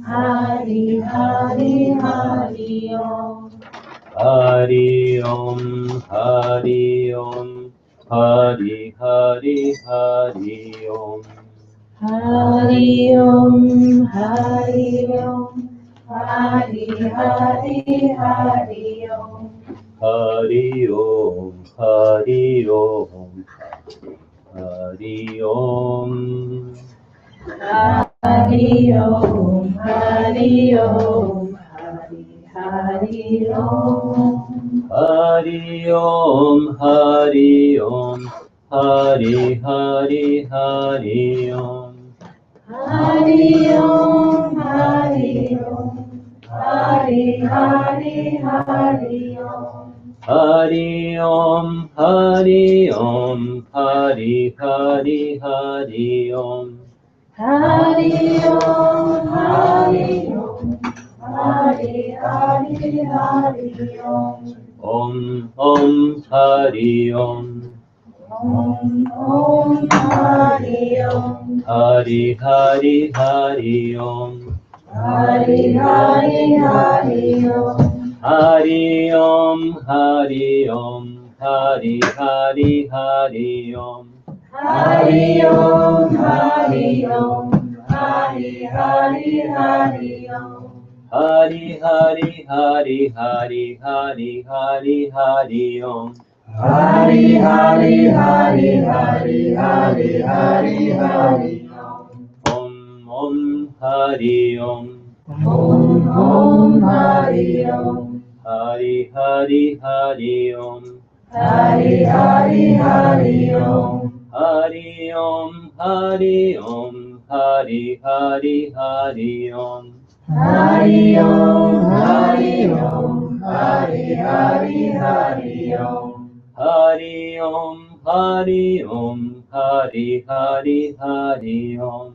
Hari Hari Hari Om. Hari Om, Hari Om, Hari Hari Hari Om. Hari Om, Hari Om, Hari Hari Hari Om. Hari Om, Hari Om, Hari Om. Hari Om, Hari Om, Hari Hari Om. Hari Om, Hari Om, Hari Hari Hari Om. Hari Om, Hari Om, Hari Hari Hari Om. Hari Om, Hari Om, Hari Hari Hari Om. Hari Om, Hari Om, Hari Hari Hari Om. Om, Om, Hari Om. Om, Om, Hari Om. Hari Hari Hari Om. Hari Hari Hari Om. Hari Om, Hari Om, Hari Hari Hari Om. Hari Om, Hari Om, Hari Hari Hari Om. Hari Hari Hari Hari Hari Hari Hari Om. Hari Hari Hari Hari Hari Hari Hari Om. Om Om Hari Om. Om Om Hari Om. Hari Hari Hari Om. Hari Hari Hari Om. Hari Om, Hari Om, Hari Hari Hari Om. Hari Om, Hari Om, Hari Hari Hari Om. Hari Om, Hari Om, Hari Hari Hari Om.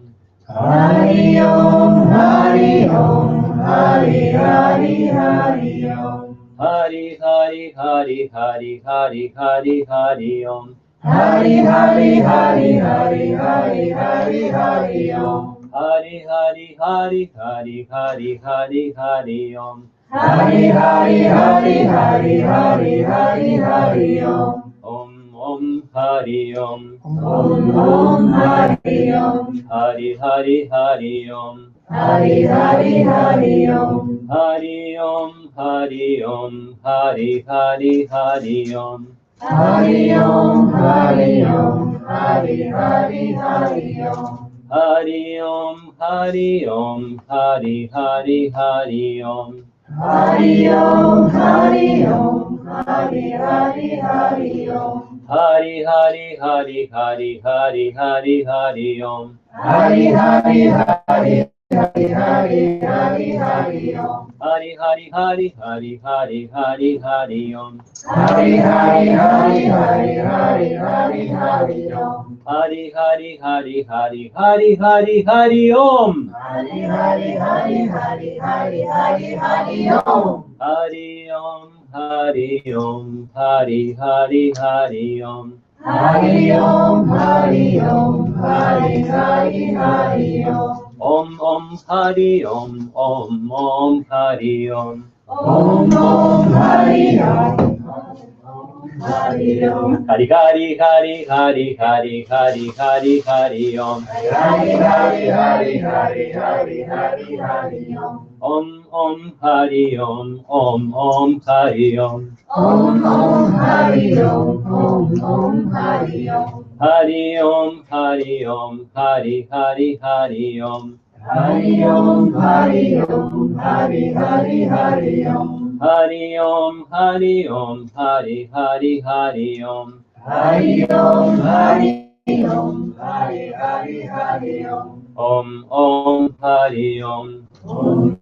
Hari Om, Hari Om, Hari Hari Hari Om. Hari Hari Hari Hari Hari Hari Hari Om. Hari Hari Hari Hari Hari Hari Hari Om. Hari Hari Hari Hari Hari Hari Hari Om. Hari Hari Hari Hari Hari Hari Hari Om. Om Om Hari Om. Om Om Hari Om. Hari Hari Hari Om. Hari Hari Hari Om. Hari Om, Hari Om, Hari Hari Hari Om. Hari Om, Hari Om, Hari Hari Hari Om. Hari Om, Hari Om, Hari Hari Hari Om. Hari Om, Hari Om, Hari Hari Hari Om. Hari Hari Hari Hari Hari Hari Hari Om. Hari Hari Hari Hari Hari Hari Hari Om. Hari Hari Hari Hari Hari Hari Hari Om. Hari Hari Hari Hari Hari Hari Hari Om. Hari Hari Hari Hari Hari Hari Hari Om. Hari Hari Hari Hari Hari Hari Hari Om. Hari Om, Hari Om, Hari Hari Hari Om. Hari Om, Hari Om, Hari Hari Hari Om. Om Om Hari Om, Om Om Hari Om. Om Om Hari Om. Hari Om. Hari Hari Hari Hari Hari Hari Hari Hari Om. Hari Hari Hari Hari Hari Hari Hari Om. Om Hari Om, Om Hari Om. Om Om Hari Om. Om Hari Om. Hari Om, Hari Om, Hari Hari Hari Om. Hari Om, Hari Om, Hari Hari Hari Om. Hari Om, Hari Om, Hari Hari Hari Om. Hari Om, Hari Om, Hari Hari Hari Om. Om Hari Om. Om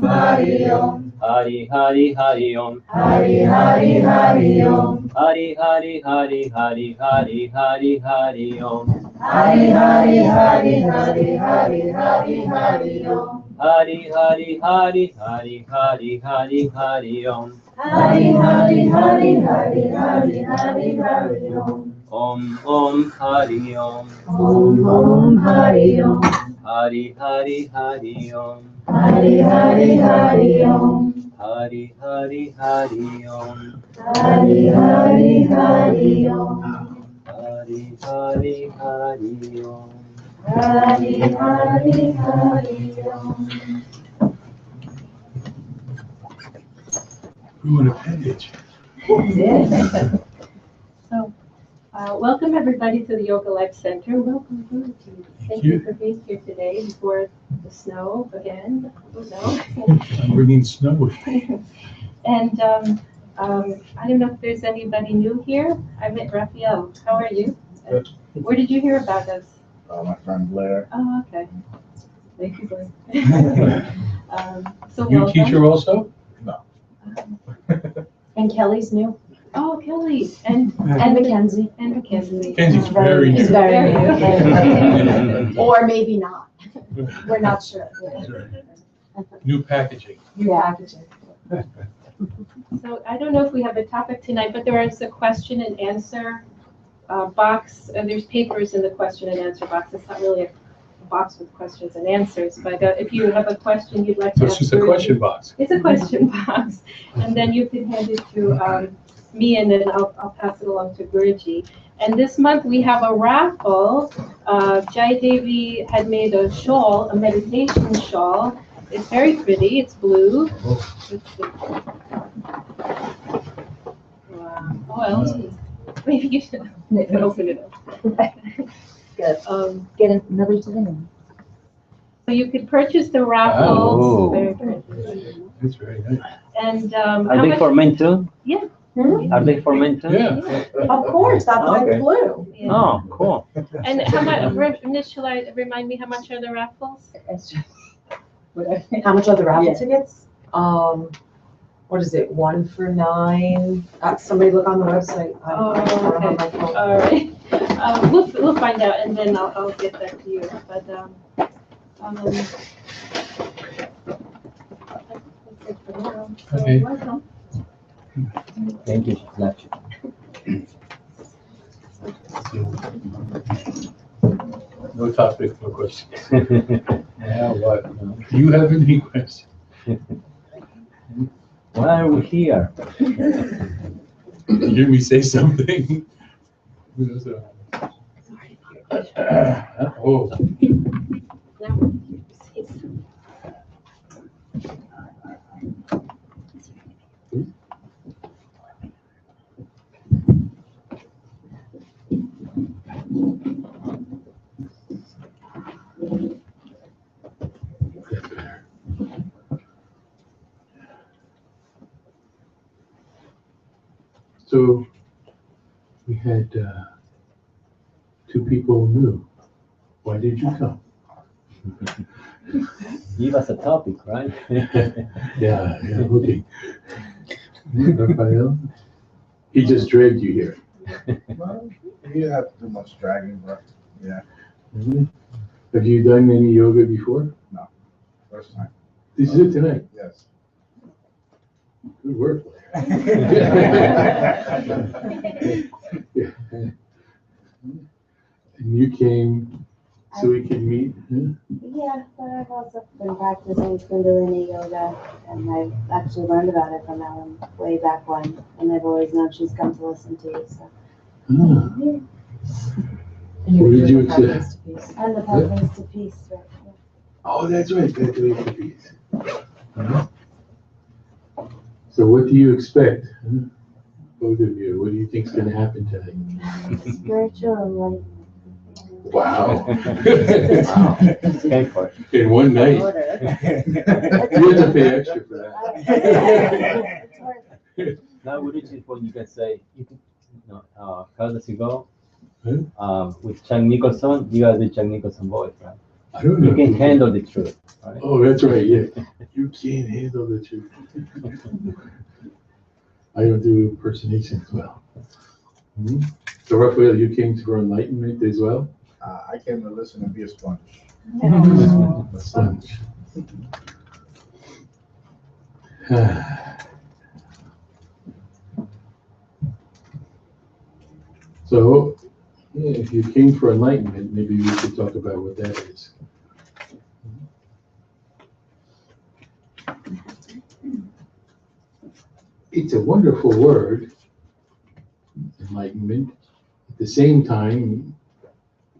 Hari Om. Hari Hari Hari Om. Hari Hari Hari Om. Hari Hari Hari Hari Hari Hari Hari Om. Hari Hari Hari Hari Hari Hari Hari Om. Hari Hari Hari Hari Hari Hari Hari Om. Hari Hari Hari Hari Hari Hari Hari Om. Om Om Hari Om. Om Hari Om. Hari Hari Hari Om. Hari Hari Hari Om. Hari Hari Hari Om. Hari Hari Hari Om. Hari Hari Hari Om. Hari Hari Hari Om. Ruin appendage. So, welcome everybody to the Yoga Life Center. Welcome, Guruji. Thank you for being here today before the snow again. Oh no. I'm bringing snow with me. And I don't know if there's anybody new here. I met Raphael. How are you? Good. Where did you hear about us? My friend Blair. Oh, okay. Thank you, Blair. So You welcome. teacher also? And Kelly's new. Oh, Kelly and Mackenzie. and Mackenzie. Mackenzie's very He's new. very Very new. Or maybe not. We're not sure. That's right. New packaging. New packaging. So I don't know if we have a topic tonight, but there is a question and answer box, and there's papers in the question and answer box. It's not really a box with questions and answers, but if you have a question you'd like to So ask. it's just a Guruji- question box. It's a question box, and then you can hand it to me, and then I'll pass it along to Guruji. And this month we have a raffle. Jai Devi had made a shawl, a meditation shawl. It's very pretty. It's blue. Let's see. Wow. Oh, maybe you should open it up. Good. Get another souvenir. So you could purchase the raffles. Oh. Very pretty. That's very nice. And Are how they much? for men too? Hmm? Are they for men too? Yeah. Of course, that's why Okay. it's blue. Yeah. Oh, cool. And how much? Remind me, how much are the raffles? How much are the raffle Yeah. tickets? What is it, 1 for 9? Somebody look on the website. I don't have my phone. All right. We'll find out, and then I'll get that to you. But that's it for now. So Okay. welcome. Thank you. Lakshmi. No topic, no question. Now what? Do you have any questions? Why are we here? You hear me say something? Oh, Now, so we had 2 people new. Why did you come? Give us a topic, right? Yeah, okay. Raphael, he just dragged you here. Well, you didn't have to do much dragging, but yeah, Have you done any yoga before? first time. This is it tonight. Yes. Good work. And you came so we could meet? Huh? Yeah, but I've also been practicing Kundalini yoga, and I've actually learned about it from Ellen way back when, and I've always known she's come to listen to you, so. Ah, And What did you doing the accept? Pathways to Peace. And the pathways to peace, right? Yeah. oh, that's right, that's the way to be. So what do you expect? Huh? Both of you, what do you think's gonna happen tonight? Spiritual enlightenment. Wow. Wow. Pay for it. In one night. Order. You have to pay extra for that. It's worth it. Now, which is what you can say. You can, how does it go? Huh? With Chuck Nicholson, you are the Chuck Nicholson voice, right? I don't know. You can handle the truth, right? Oh, that's right, yeah. You can't handle the truth. I don't do impersonations well. Hmm? So Raphael, you came for enlightenment as well? I came to listen and be a sponge. A sponge. So if you came for enlightenment, maybe we could talk about what that is. It's a wonderful word, enlightenment. At the same time,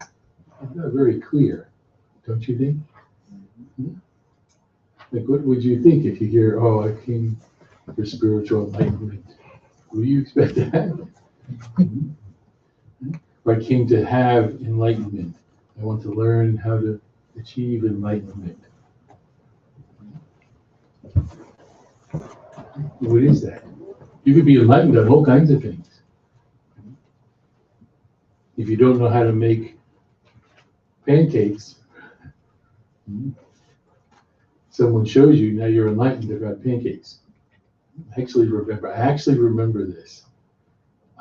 it's not very clear, don't you think? Like, what would you think if you hear, oh, I came for spiritual enlightenment? Would you expect that? Or I came to have enlightenment. I want to learn how to achieve enlightenment. What is that? You could be enlightened on all kinds of things. If you don't know how to make pancakes, someone shows you, now you're enlightened about pancakes. I actually remember this.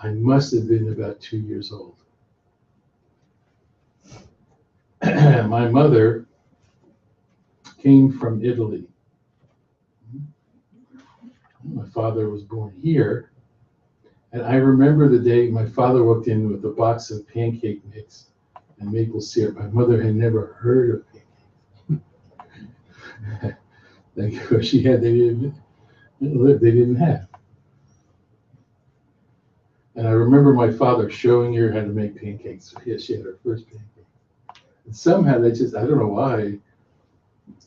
I must have been about 2 years old. My mother came from Italy. My father was born here. And I remember the day my father walked in with a box of pancake mix and maple syrup. My mother had never heard of pancakes. Like what she had, they didn't have. And I remember my father showing her how to make pancakes. So she had her first pancake. And somehow I don't know why.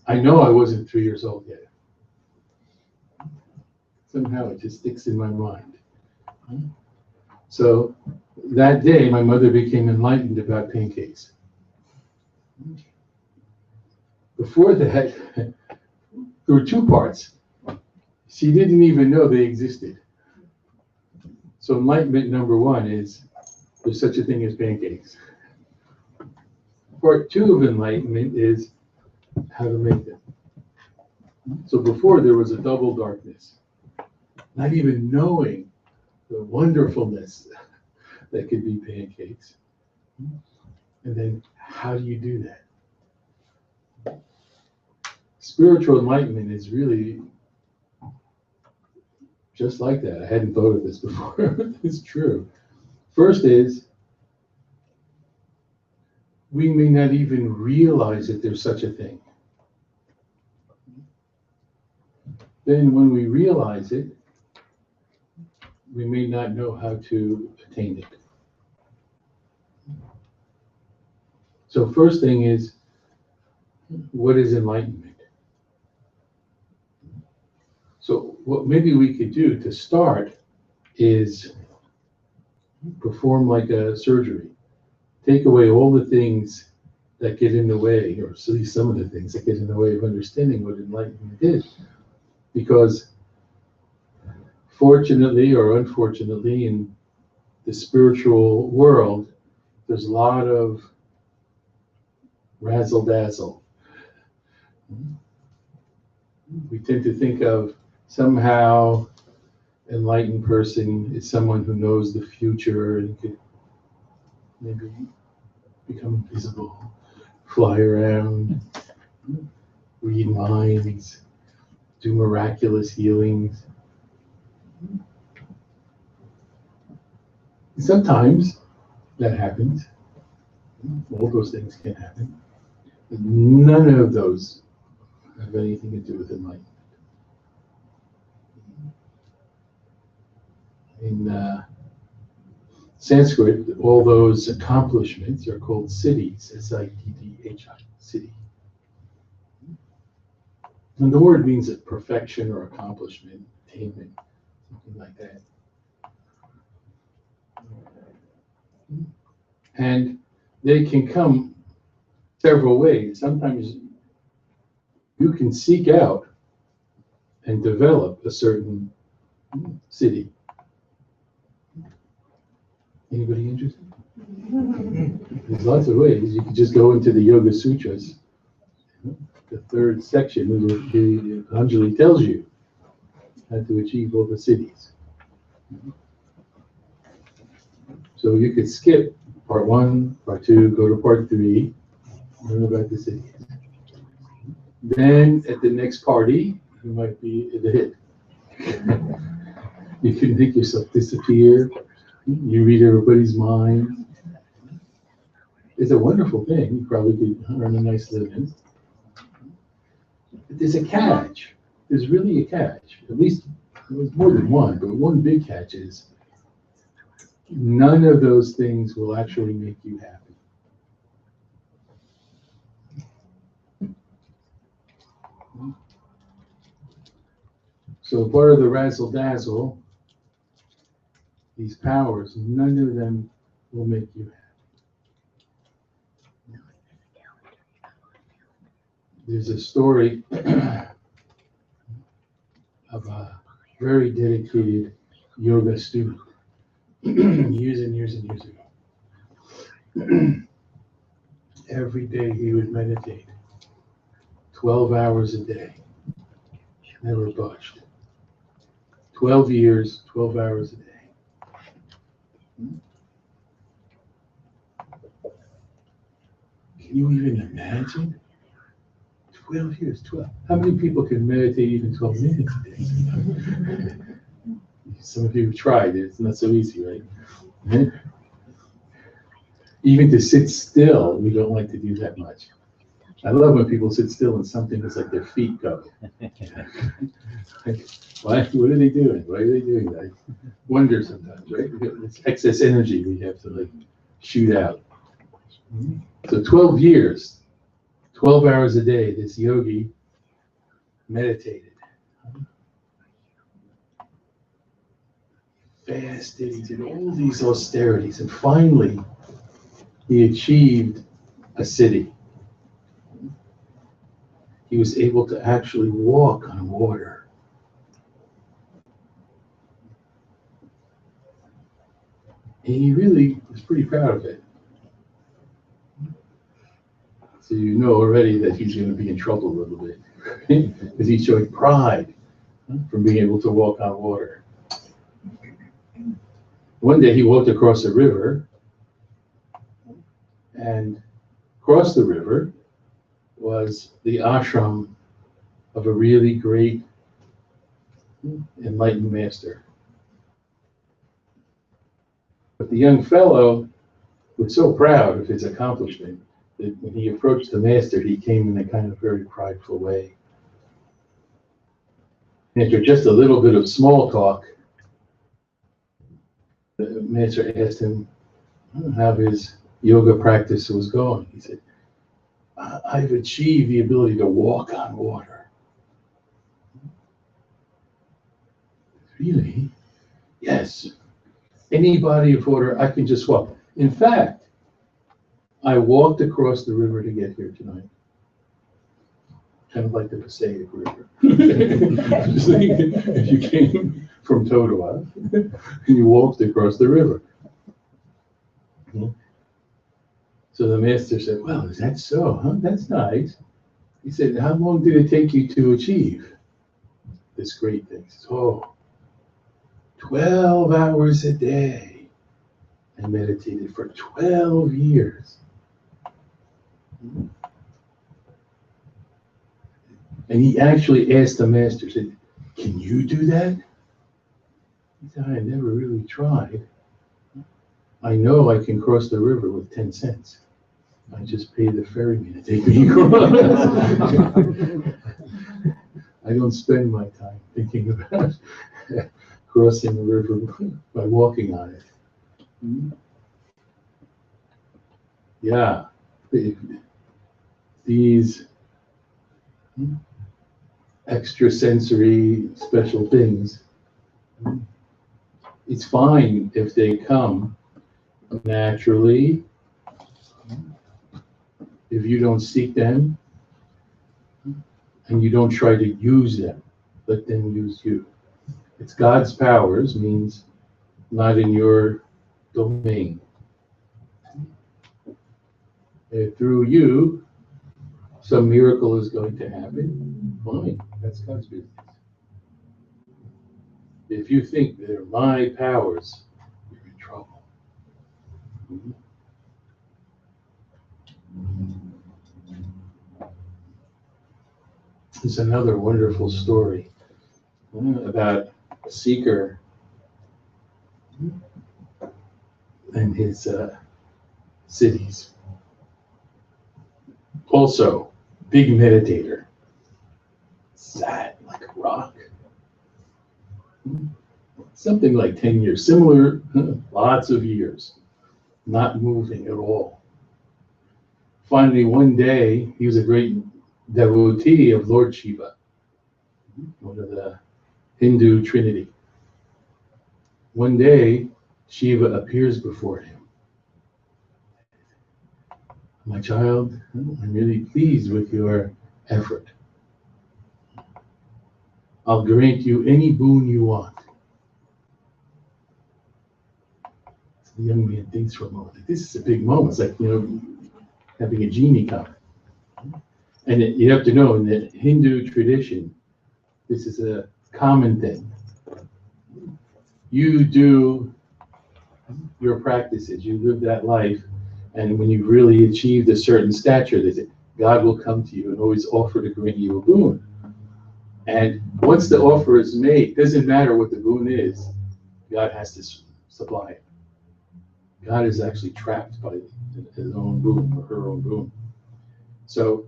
I know I wasn't 3 years old yet. Somehow it just sticks in my mind. So that day, my mother became enlightened about pancakes. Before that, there were two parts. She didn't even know they existed. So enlightenment number one is there's such a thing as pancakes. Part two of enlightenment is how to make them. So before there was a double darkness, not even knowing the wonderfulness that could be pancakes. And then how do you do that? Spiritual enlightenment is really just like that. I hadn't thought of this before. It's true. First is, we may not even realize that there's such a thing. Then when we realize it, we may not know how to attain it. So first thing is, what is enlightenment? So what maybe we could do to start is perform like a surgery. Take away all the things that get in the way, or at least some of the things that get in the way of understanding what enlightenment is. Because fortunately or unfortunately, in the spiritual world, there's a lot of razzle-dazzle. We tend to think of somehow enlightened person is someone who knows the future and could maybe become invisible, fly around, read minds, do miraculous healings. Sometimes that happens. All those things can happen. But none of those have anything to do with enlightenment. In Sanskrit, all those accomplishments are called siddhis, S-I-D-D-H-I, siddhi. And the word means a perfection or accomplishment, attainment, something like that. And they can come several ways. Sometimes you can seek out and develop a certain siddhi. Anybody interested? There's lots of ways. You could just go into the Yoga Sutras. The third section, Anjali tells you how to achieve all the siddhis. So you could skip part 1, part 2, go to part 3, learn about the siddhis. Then at the next party, you might be the hit. You can make yourself disappear. You read everybody's mind. It's a wonderful thing. You probably could earn a nice living. But there's a catch. There's really a catch. At least there's more than one, but one big catch is none of those things will actually make you happy. So part of the razzle dazzle, these powers, none of them will make you happy. There's a story of a very dedicated yoga student years and years and years ago. Every day he would meditate 12 hours a day, never budged. 12 years, 12 hours a day. Can you even imagine? 12 years, 12. How many people can meditate even 12 minutes a day? Some of you have tried. It's not so easy, right? Even to sit still, we don't like to do that much. I love when people sit still and something that's like their feet go. What are they doing? Why are they doing that? I wonder sometimes, right? It's excess energy we have to like shoot out. So 12 years, 12 hours a day, this yogi meditated. Fasted, he did all these austerities, and finally he achieved a city. He was able to actually walk on water. And he really was pretty proud of it. So you know already that he's going to be in trouble a little bit, because he showed pride from being able to walk on water. One day he walked across a river, and across the river was the ashram of a really great enlightened master. But the young fellow was so proud of his accomplishment that when he approached the master, he came in a kind of very prideful way. After just a little bit of small talk, the master asked him how his yoga practice was going. He said, I've achieved the ability to walk on water. Really? Yes. Any body of water, I can just walk. In fact, I walked across the river to get here tonight. Kind of like the Passaic River. Just thinking, if you came from Totowa and you walked across the river. So the master said, well, is that so? Huh? That's nice. He said, how long did it take you to achieve this great thing? He says, 12 hours a day. I meditated for 12 years. And he actually asked the master, said, can you do that? He said, I never really tried. I know I can cross the river with 10 cents. I just pay the ferryman to take me across. I don't spend my time thinking about crossing the river by walking on it. Yeah, these extrasensory special things, it's fine if they come naturally, if you don't seek them and you don't try to use them, let them use you. It's God's powers, means not in your domain. If through you, some miracle is going to happen, fine, that's God's business. If you think they're my powers, you're in trouble. There's another wonderful story about a seeker and his cities. Also, big meditator. Sat like a rock. Something like 10 years, similar, lots of years, not moving at all. Finally, one day, he was a great devotee of Lord Shiva, one of the Hindu trinity. One day, Shiva appears before him. My child, I'm really pleased with your effort. I'll grant you any boon you want. So the young man thinks for a moment, like, this is a big moment. It's like, having a genie come. And you have to know, in the Hindu tradition, this is a common thing. You do your practices, you live that life, and when you've really achieved a certain stature, they say, God will come to you and always offer to grant you a boon. And once the offer is made, doesn't matter what the boon is, God has to supply it. God is actually trapped by his own boon or her own boon. So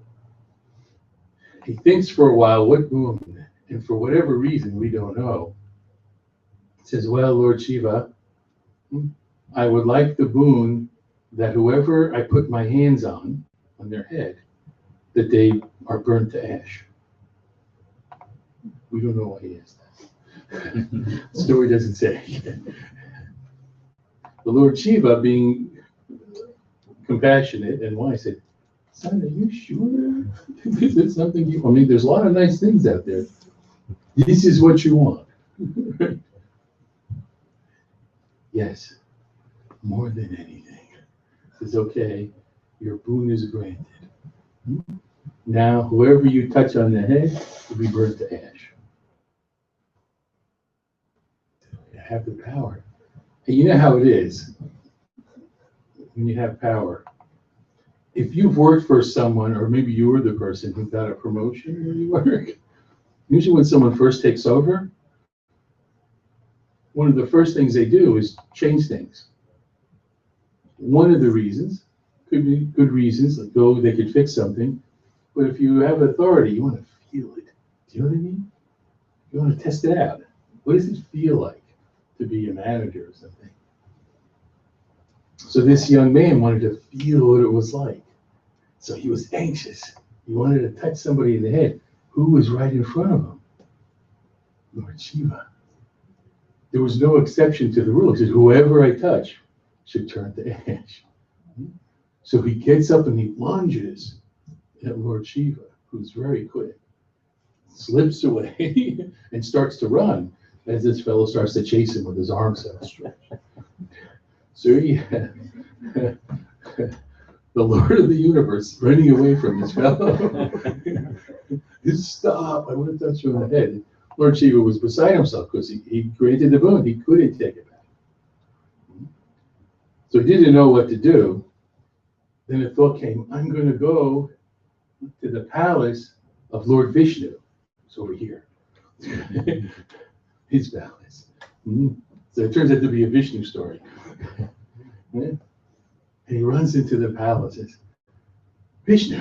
he thinks for a while, what boon? And for whatever reason, we don't know, he says, well, Lord Shiva, I would like the boon that whoever I put my hands on their head, that they are burnt to ash. We don't know why he asked that. The story doesn't say. The Lord Shiva, being compassionate and wise, said, son, are you sure this is something you, there's a lot of nice things out there. This is what you want. Yes, more than anything. He says, okay, your boon is granted. Now, whoever you touch on the head will be burnt to ash. You have the power. And you know how it is when you have power. If you've worked for someone, or maybe you were the person who got a promotion where you work, usually when someone first takes over, one of the first things they do is change things. One of the reasons, could be good reasons, like, oh, they could fix something, but if you have authority, you want to feel it. Do you know what I mean? You want to test it out. What does it feel like to be a manager or something? So this young man wanted to feel what it was like. So he was anxious. He wanted to touch somebody in the head. Who was right in front of him? Lord Shiva. There was no exception to the rule. He said, whoever I touch should turn to ash. So he gets up and he lunges at Lord Shiva, who's very quick, slips away and starts to run as this fellow starts to chase him with his arms outstretched. So yeah, the Lord of the universe running away from this fellow. Stop, I want to touch you on the head. Lord Shiva was beside himself because he granted the boon. He couldn't take it back. So he didn't know what to do. Then a thought came, I'm going to go to the palace of Lord Vishnu. It's over here. His palace. So it turns out to be a Vishnu story. And he runs into the palace and says, Vishnu,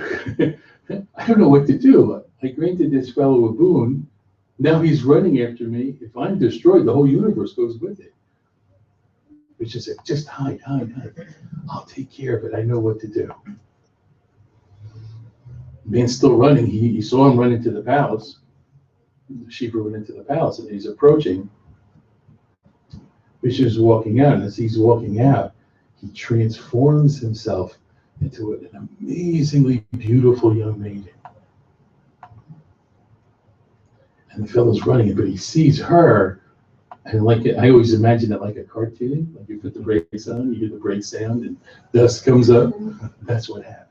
I don't know what to do. I granted this fellow a boon. Now he's running after me. If I'm destroyed, the whole universe goes with it. Vishnu said, just hide. I'll take care of it. I know what to do. The man's still running. He saw him run into the palace. Shiva went into the palace and he's approaching. Vishnu's walking out, and as he's walking out, he transforms himself into an amazingly beautiful young maiden. And the fellow's running, but he sees her, and like I always imagine it like a cartoon, like you put the brakes on, you hear the brake sound, and dust comes up. That's what happened.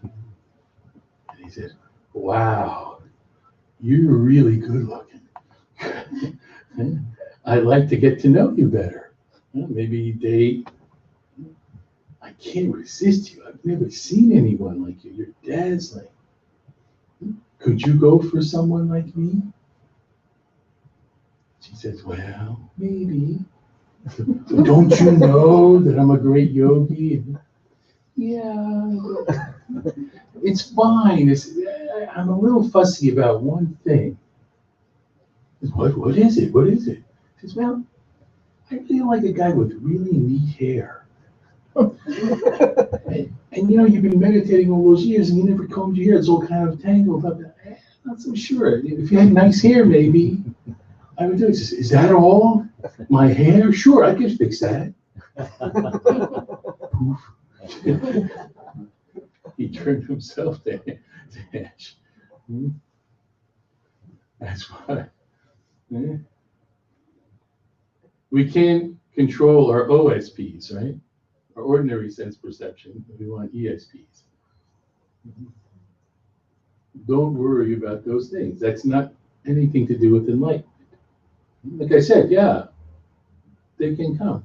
And he said, wow, you're really good looking. I'd like to get to know you better. Maybe date. I can't resist you. I've never seen anyone like you. You're dazzling. Could you go for someone like me? She says, well, maybe. Don't you know that I'm a great yogi? Yeah. It's fine. I'm a little fussy about one thing. What is it? What is it? He says, well, I feel like a guy with really neat hair. And you've been meditating all those years and you never combed your hair. It's all kind of tangled up. I'm not so sure. If you had nice hair, maybe I would do it. He says, is that all? My hair? Sure, I could fix that. Poof. He turned himself to ash. That's why. We can't control our OSPs, right? Our ordinary sense perception. We want ESPs. Don't worry about those things. That's not anything to do with enlightenment. Like I said, yeah, they can come.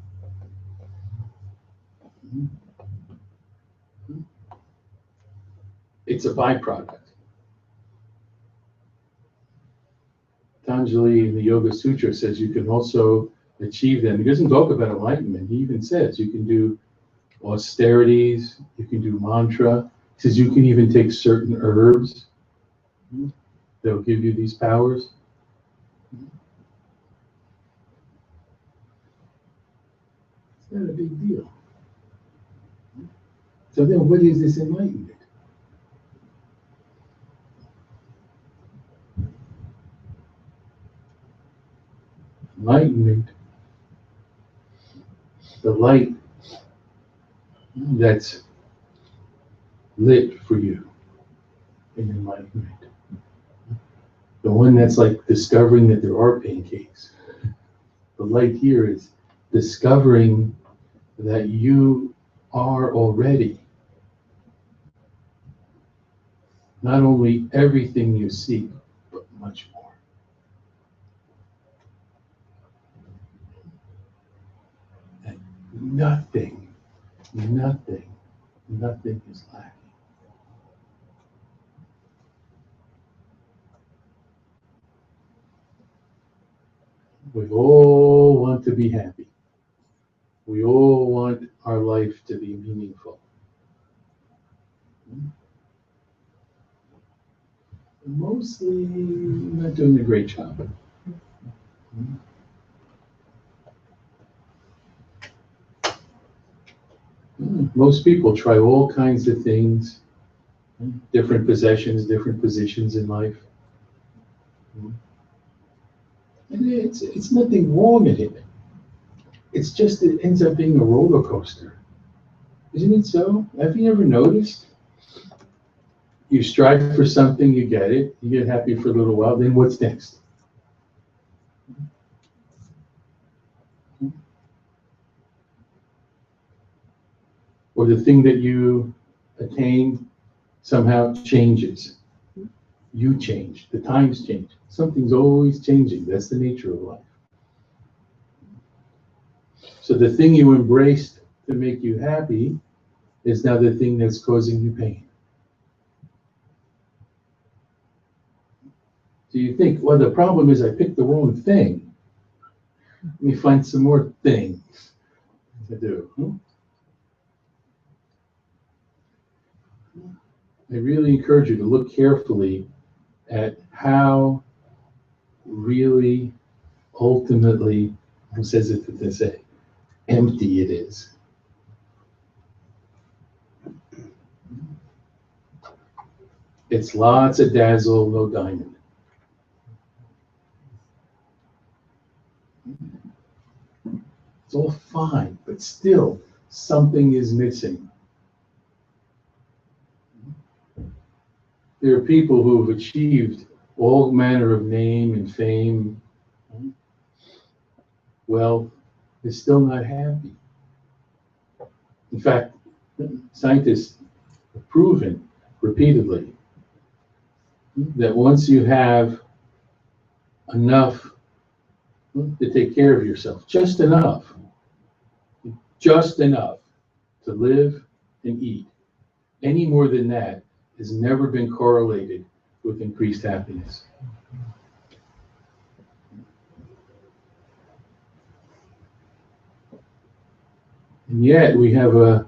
It's a byproduct. Patanjali in the Yoga Sutras says you can also achieve them. He doesn't talk about enlightenment. He even says you can do austerities, you can do mantra. He says you can even take certain herbs that will give you these powers. It's not a big deal. So then what is this enlightenment? Enlightenment, the light that's lit for you in enlightenment. The one that's like discovering that there are pancakes. The light here is discovering that you are already not only everything you seek, but much more. And nothing is lacking. We all want to be happy. We all want our life to be meaningful. Mostly not doing a great job. Most people try all kinds of things, different possessions, different positions in life. And it's nothing wrong in it. It's just it ends up being a roller coaster. Isn't it so? Have you ever noticed? You strive for something, you get it, you get happy for a little while, then what's next? Or the thing that you attained somehow changes. You change, the times change. Something's always changing. That's the nature of life. So the thing you embraced to make you happy is now the thing that's causing you pain. So you think, well, the problem is I picked the wrong thing. Let me find some more things to do. I really encourage you to look carefully at how really, ultimately, who says it to say, empty it is. It's lots of dazzle, no diamond. It's all fine, but still something is missing. There are people who have achieved all manner of name and fame. Well, they're still not happy. In fact, scientists have proven repeatedly that once you have enough to take care of yourself, just enough to live and eat, any more than that has never been correlated with increased happiness. And yet we have a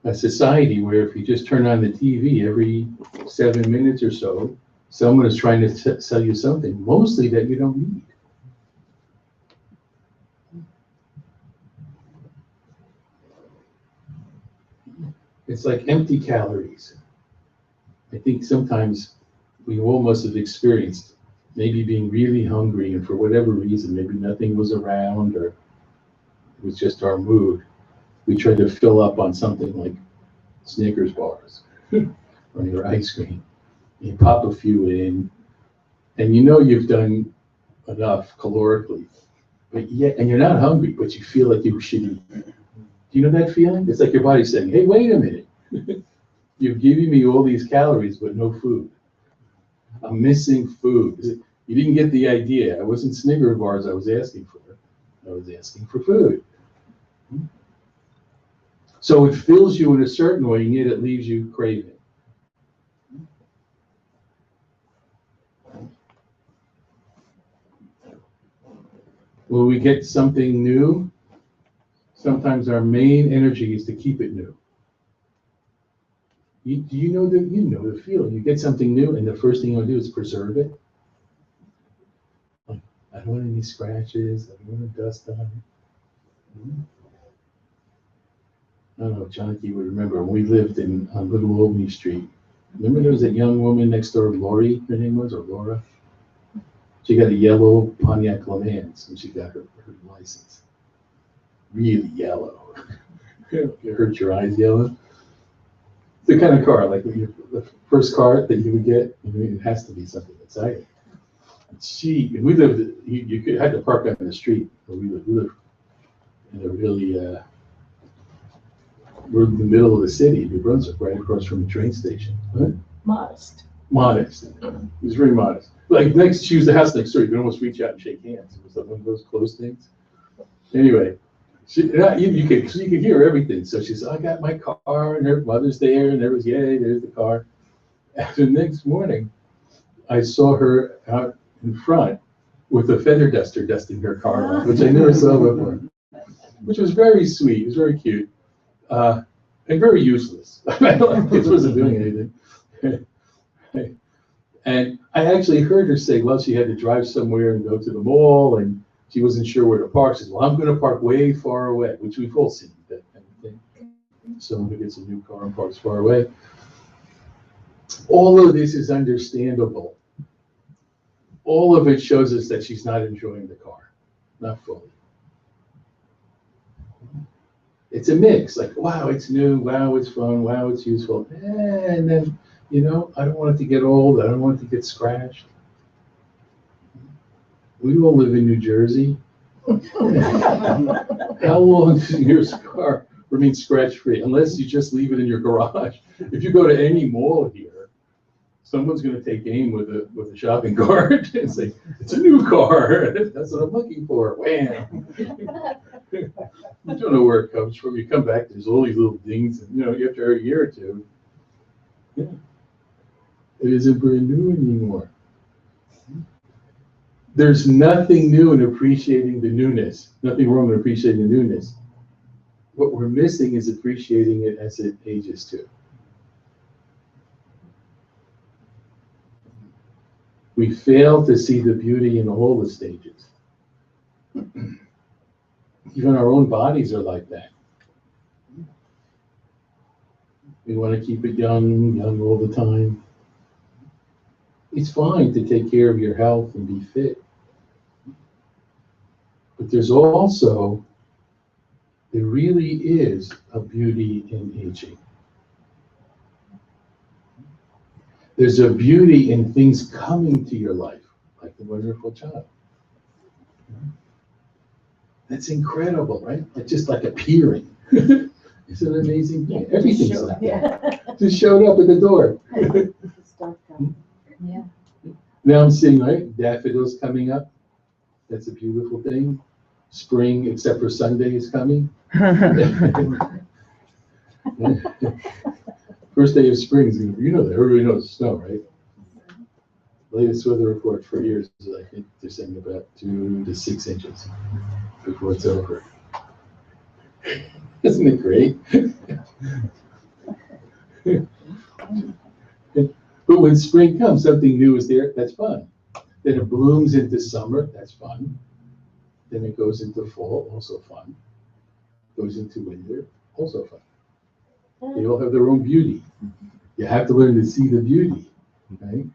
a society where if you just turn on the TV every 7 minutes or so, someone is trying to sell you something, mostly that you don't need. It's like empty calories. I think sometimes we almost have experienced maybe being really hungry, and for whatever reason, maybe nothing was around or it was just our mood. We try to fill up on something like Snickers bars or your ice cream. You pop a few in, and you know you've done enough calorically, but yet, and you're not hungry, but you feel like you should eat. Do you know that feeling? It's like your body's saying, hey, wait a minute. You're giving me all these calories, but no food. I'm missing food. You didn't get the idea. I wasn't Snicker bars I was asking for. I was asking for food. So it fills you in a certain way, and yet it leaves you craving. When we get something new, sometimes our main energy is to keep it new. You know the feeling. You get something new, and the first thing you want to do is preserve it. I don't want any scratches. I don't want dust on it. I don't know if Janaki would remember when we lived on Little Albany Street. Remember there was that young woman next door, Lori, her name was, or Laura? She got a yellow Pontiac Le Mans when she got her license. Really yellow. You hurt your eyes yellow. The kind of car, like the first car that you would get, it has to be something exciting. We lived, you had to park on the street. We lived in a really, we're in the middle of the city, New Brunswick, right across from the train station. Right? Modest. Modest. It was very modest. Like she was the house next door. You could almost reach out and shake hands. It was like one of those close things. Anyway, you could hear everything. So she said, I got my car, and her mother's there, and there was, yay, there's the car. And the next morning, I saw her out in front with a feather duster dusting her car off, which I never saw before, which was very sweet. It was very cute, and very useless. It wasn't doing anything. And I actually heard her say, well, she had to drive somewhere and go to the mall, and she wasn't sure where to park. She said, well, I'm going to park way far away, which we've all seen that kind of thing. Someone who gets a new car and parks far away. All of this is understandable. All of it shows us that she's not enjoying the car, not fully. It's a mix, like, wow, it's new, wow, it's fun, wow, it's useful. And then, I don't want it to get old, I don't want it to get scratched. We all live in New Jersey. How long does your car remain scratch-free? Unless you just leave it in your garage. If you go to any mall here, someone's going to take aim with a shopping cart and say, it's a new car. That's what I'm looking for. Wham. You don't know where it comes from. You come back, there's all these little dings, and after a year or two, yeah, it isn't brand new anymore. There's nothing new in appreciating the newness. Nothing wrong with appreciating the newness. What we're missing is appreciating it as it ages too. We fail to see the beauty in all the stages. Even our own bodies are like that. We want to keep it young all the time. It's fine to take care of your health and be fit. But there really is a beauty in aging. There's a beauty in things coming to your life, like the wonderful child. That's incredible, right? It's just like appearing. It's an amazing thing. Everything's like that. Just showed up at the door. Yeah. Now I'm seeing, right, daffodils coming up. That's a beautiful thing. Spring, except for Sunday, is coming. First day of spring is going to be, that everybody knows snow, right? Latest weather report for years is, I think they're saying about 2 to 6 inches before it's over. Isn't it great? But when spring comes, something new is there, that's fun. Then it blooms into summer, that's fun. Then it goes into fall, also fun. Goes into winter, also fun. They all have their own beauty. You have to learn to see the beauty, right?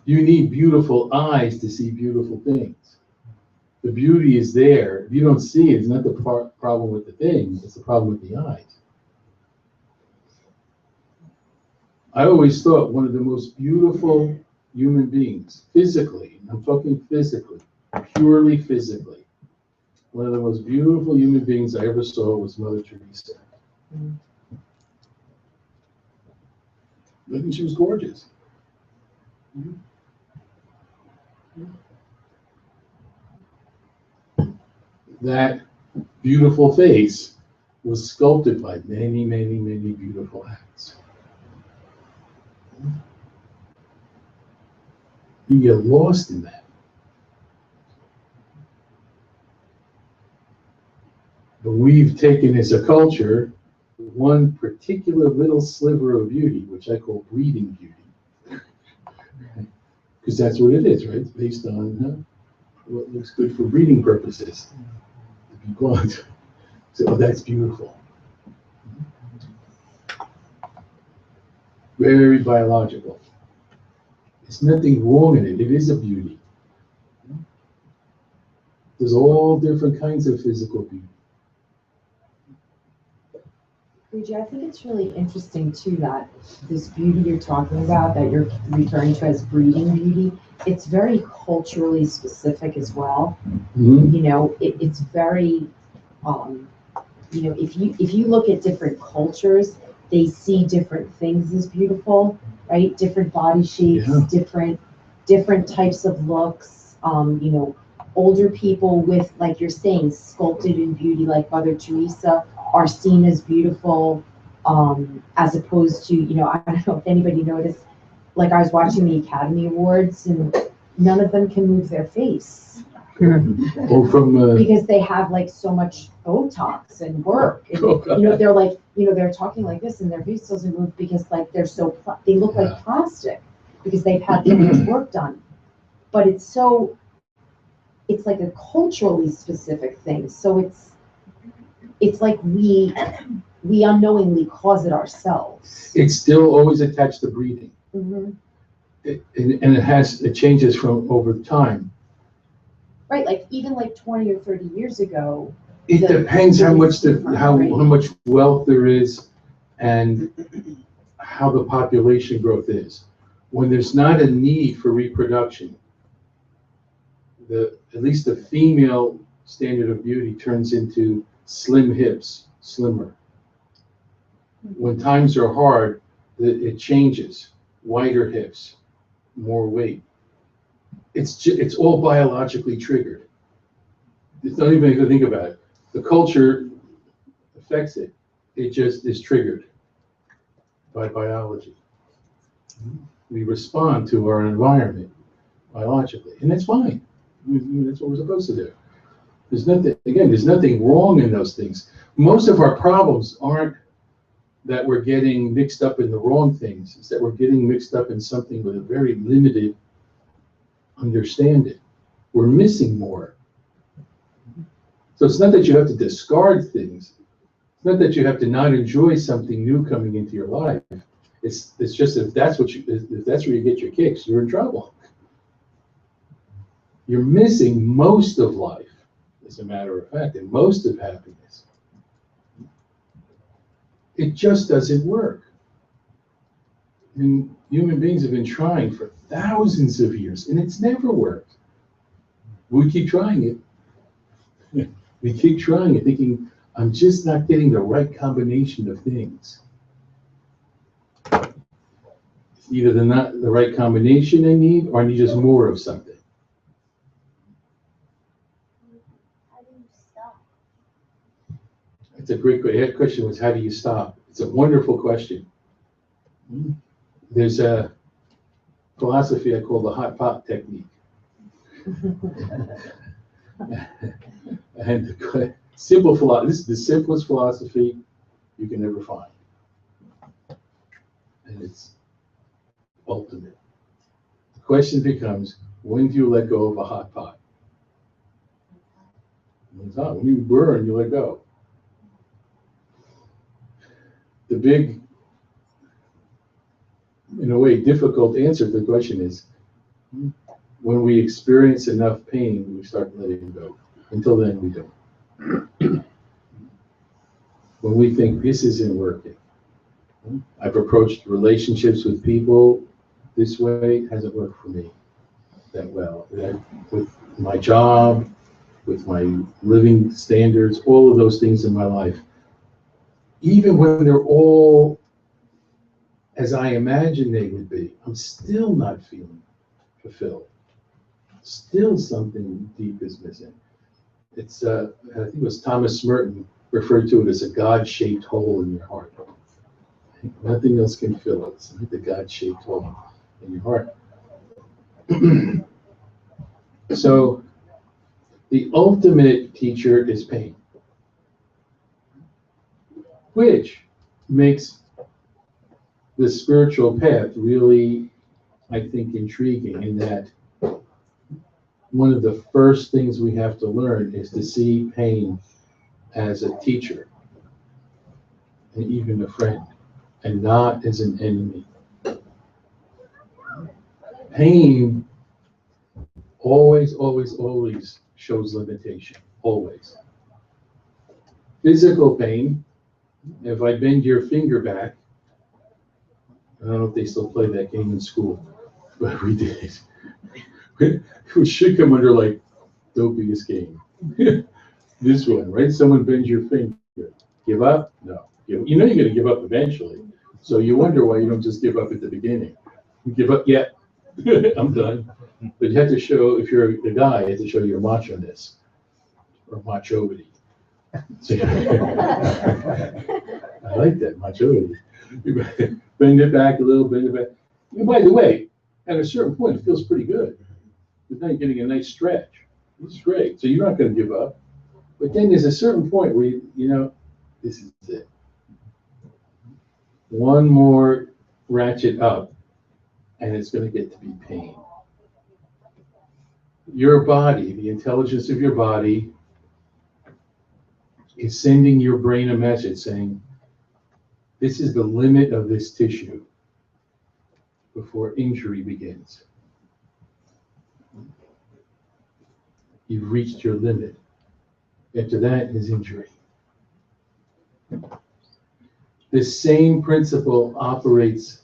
You need beautiful eyes to see beautiful things. The beauty is there. If you don't see it, it's not the problem with the thing, it's the problem with the eyes. I always thought one of the most beautiful human beings, physically, I'm talking physically, purely physically, one of the most beautiful human beings I ever saw was Mother Teresa. I think she was gorgeous. That beautiful face was sculpted by many, many, many beautiful hands. You get lost in that. But we've taken as a culture one particular little sliver of beauty, which I call breeding beauty. Because that's what it is, right? It's based on what looks good for breeding purposes. To be blunt. So that's beautiful. Very biological. There's nothing wrong in it. It is a beauty. There's all different kinds of physical beauty. Guruji, I think it's really interesting too that this beauty you're talking about, that you're referring to as breeding beauty, it's very culturally specific as well. Mm-hmm. You know, it's very, you know, if you look at different cultures, they see different things as beautiful, right? Different body shapes, Yeah. different types of looks. You know, older people with, like you're saying, sculpted in beauty, like Mother Teresa, are seen as beautiful, as opposed to, you know, I don't know if anybody noticed, like I was watching the Academy Awards and none of them can move their face. Or from Because they have like so much Botox and work. And, you know, they're like, you know, they're talking like this and their face doesn't move because like they're so, they look like plastic because they've had so much work done. But it's like a culturally specific thing. So it's like we unknowingly cause it ourselves. it's still always attached to breathing. Mm-hmm. It changes from over time. Right, like even like 20 or 30 years ago. It depends how much wealth there is and how the population growth is. When there's not a need for reproduction, at least the female standard of beauty turns into slim hips, slimmer. When times are hard, it changes, wider hips, more weight. It's all biologically triggered. It's not even to think about it. The culture affects it. It just is triggered by biology. We respond to our environment biologically, and that's fine. That's what we're supposed to do. There's nothing wrong in those things. Most of our problems aren't that we're getting mixed up in the wrong things. It's that we're getting mixed up in something with a very limited understanding. We're missing more. So it's not that you have to discard things. It's not that you have to not enjoy something new coming into your life. It's just if that's where you get your kicks, you're in trouble. You're missing most of life, as a matter of fact, and most of happiness. It just doesn't work. I mean, human beings have been trying for thousands of years, and it's never worked. We keep trying it. We keep trying it, thinking, I'm just not getting the right combination of things. It's either not the right combination I need, or I need just more of something. How do you stop? It's a great question. The question was, how do you stop? It's a wonderful question. There's a philosophy I call the hot pot technique. And this is the simplest philosophy you can ever find. and it's ultimate. The question becomes, when do you let go of a hot pot? When it's hot. When you burn, you let go. The big, in a way, difficult answer to the question is, when we experience enough pain, we start letting go. Until then, we don't. When we think this isn't working, I've approached relationships with people this way, it hasn't worked for me that well. With my job, with my living standards, all of those things in my life, even when they're all as I imagined they would be, I'm still not feeling fulfilled. Still something deep is missing. It's, I think it was Thomas Merton referred to it as a God-shaped hole in your heart. Nothing else can fill it. It's like the God-shaped hole in your heart. So the ultimate teacher is pain, which makes the spiritual path really, I think, intriguing in that one of the first things we have to learn is to see pain as a teacher and even a friend, and not as an enemy. Pain always, always, always shows limitation, always. Physical pain, if I bend your finger back, I don't know if they still play that game in school, but we did. It should come under like dopiest game. This one, right? Someone bends your finger. Give up? No. You know you're going to give up eventually. So you wonder why you don't just give up at the beginning. You give up, yeah, I'm done. But you have to show, if you're a guy, you have to show your macho-ness or macho-ity. So, I like that, macho-ity. Bend it back a little, bend it back. And by the way, at a certain point, it feels pretty good. But now you're getting a nice stretch. It's great. So you're not going to give up. But then there's a certain point where, you know, this is it. One more ratchet up, and it's going to get to be pain. Your body, the intelligence of your body, is sending your brain a message saying, this is the limit of this tissue before injury begins. You've reached your limit. After that is injury. The same principle operates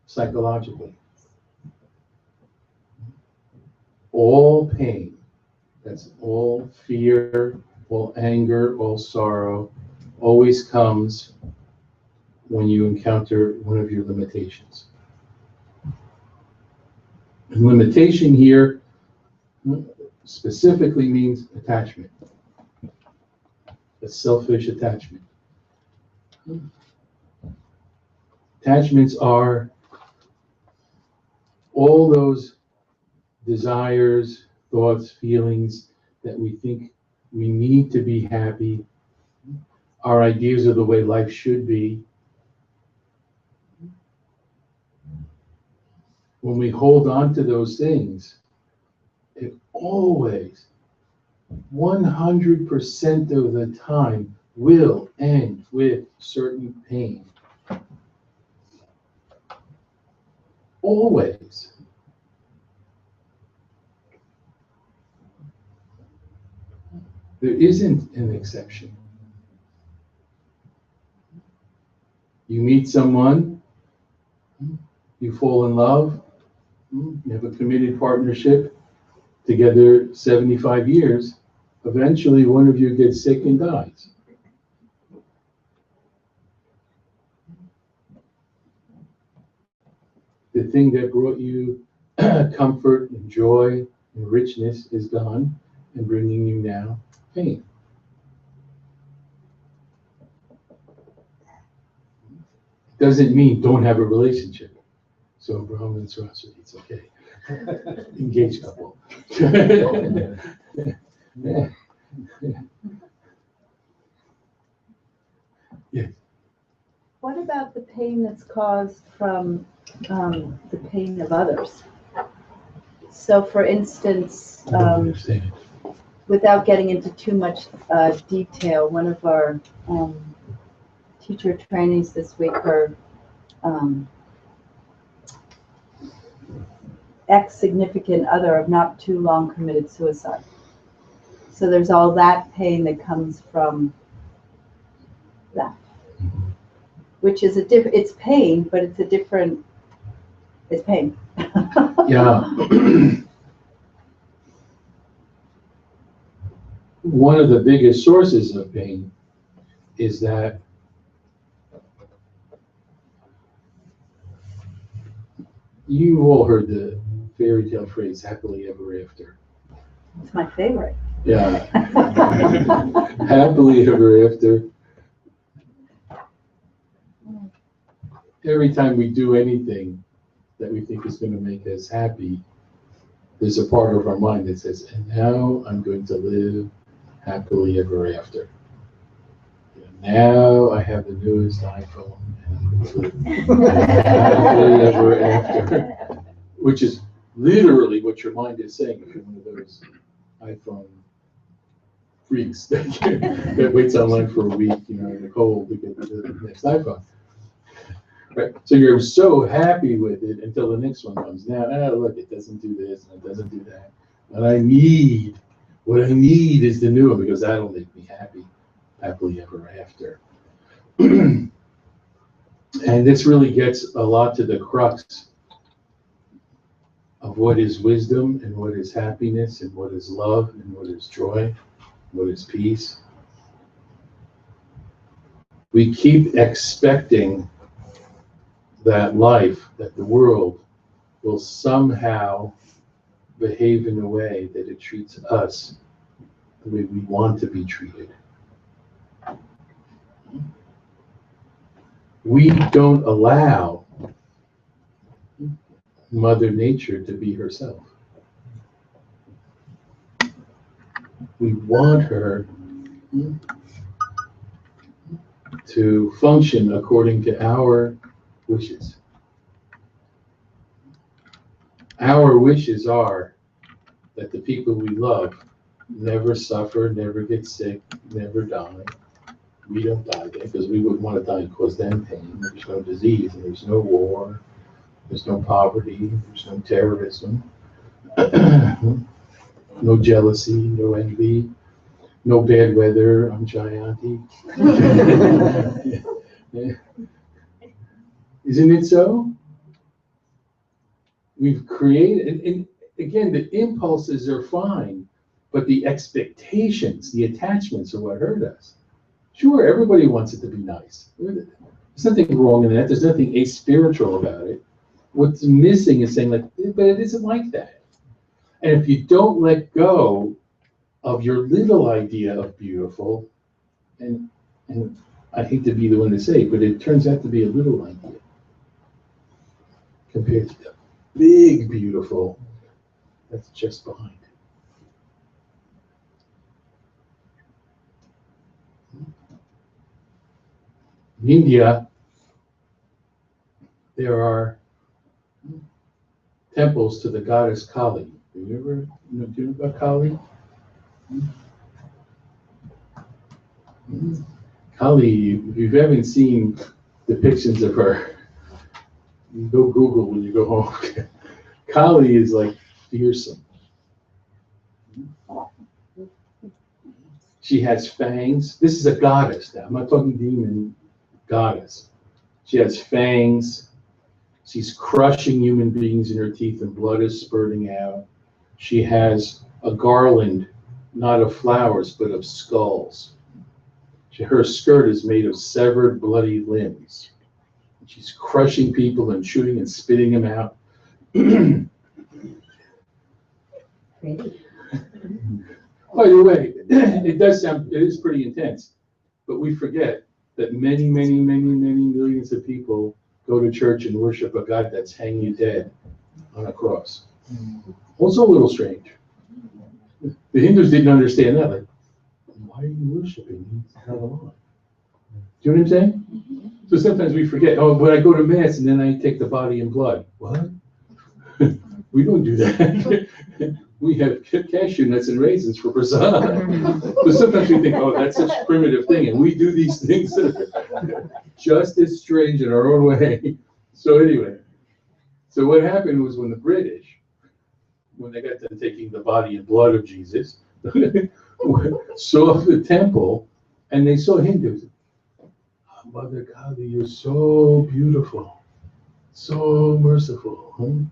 psychologically. All pain, that's all fear, all anger, all sorrow, always comes when you encounter one of your limitations. And limitation here specifically means attachment, a selfish attachment. Attachments are all those desires, thoughts, feelings that we think we need to be happy, our ideas of the way life should be. When we hold on to those things, it always, 100% of the time, will end with certain pain. Always. There isn't an exception. You meet someone, you fall in love, you have a committed partnership, together 75 years, eventually one of you gets sick and dies. The thing that brought you comfort and joy and richness is gone and bringing you now pain. Doesn't mean don't have a relationship. So Brahman and Saraswati, it's okay. Engaged couple. Yeah. What about the pain that's caused from the pain of others? So for instance, I don't understand. without getting into too much detail, one of our teacher trainees this week, her ex-significant other of not too long committed suicide. So there's all that pain that comes from that, which is it's pain, but it's it's pain. Yeah. One of the biggest sources of pain is that you all heard the fairy tale phrase happily ever after. It's my favorite. Yeah. Happily ever after. Every time we do anything that we think is going to make us happy, there's a part of our mind that says, and now I'm going to live happily ever after. Now I have the newest iPhone, and I'm going to live happily ever after. Which is literally what your mind is saying if you're one of those iPhone freaks that waits online for a week, in the cold to get the next iPhone. Right? So you're so happy with it until the next one comes. Now, look, it doesn't do this and it doesn't do that. What I need is the new one because that'll make me happily ever after. And this really gets a lot to the crux of what is wisdom and what is happiness and what is love and what is joy, what is peace. We keep expecting that life, that the world will somehow behave in a way that it treats us the way we want to be treated. We don't allow Mother Nature to be herself. We want her to function according to our wishes. Our wishes are that the people we love never suffer, never get sick, never die. We don't die because we wouldn't want to die and cause them pain. There's no disease, and there's no war, there's no poverty, there's no terrorism, no jealousy, no envy, no bad weather. I'm Jayanti. Isn't it so? We've created, and again, the impulses are fine, but the expectations, the attachments are what hurt us. Sure, everybody wants it to be nice. There's nothing wrong in that. There's nothing aspiritual about it. What's missing is saying, but it isn't like that. And if you don't let go of your little idea of beautiful, and I hate to be the one to say, but it turns out to be a little idea compared to the big beautiful that's just behind it. In India, there are temples to the goddess Kali. Do you know about Kali? Kali, if you haven't seen depictions of her, go Google when you go home. Kali is like fearsome. She has fangs. This is a goddess now. I'm not talking demon, goddess. She has fangs. She's crushing human beings in her teeth and blood is spurting out. She has a garland, not of flowers, but of skulls. Her skirt is made of severed, bloody limbs. She's crushing people and shooting and spitting them out. By the way, it is pretty intense, but we forget that many, many, many, many millions of people go to church and worship a God that's hanging you dead on a cross. Also a little strange. The Hindus didn't understand that. Why are you worshiping? He's not alive. Do you know what I'm saying? So sometimes we forget, oh, but I go to mass and then I take the body and blood. What? We don't do that. We have cashew nuts and raisins for prasad. So sometimes we think, oh, that's such a primitive thing, and we do these things that are just as strange in our own way. So anyway, so what happened was when the British, when they got to taking the body and blood of Jesus, saw the temple, and they saw Hindus. Oh, Mother Kali, you're so beautiful, so merciful. Huh? And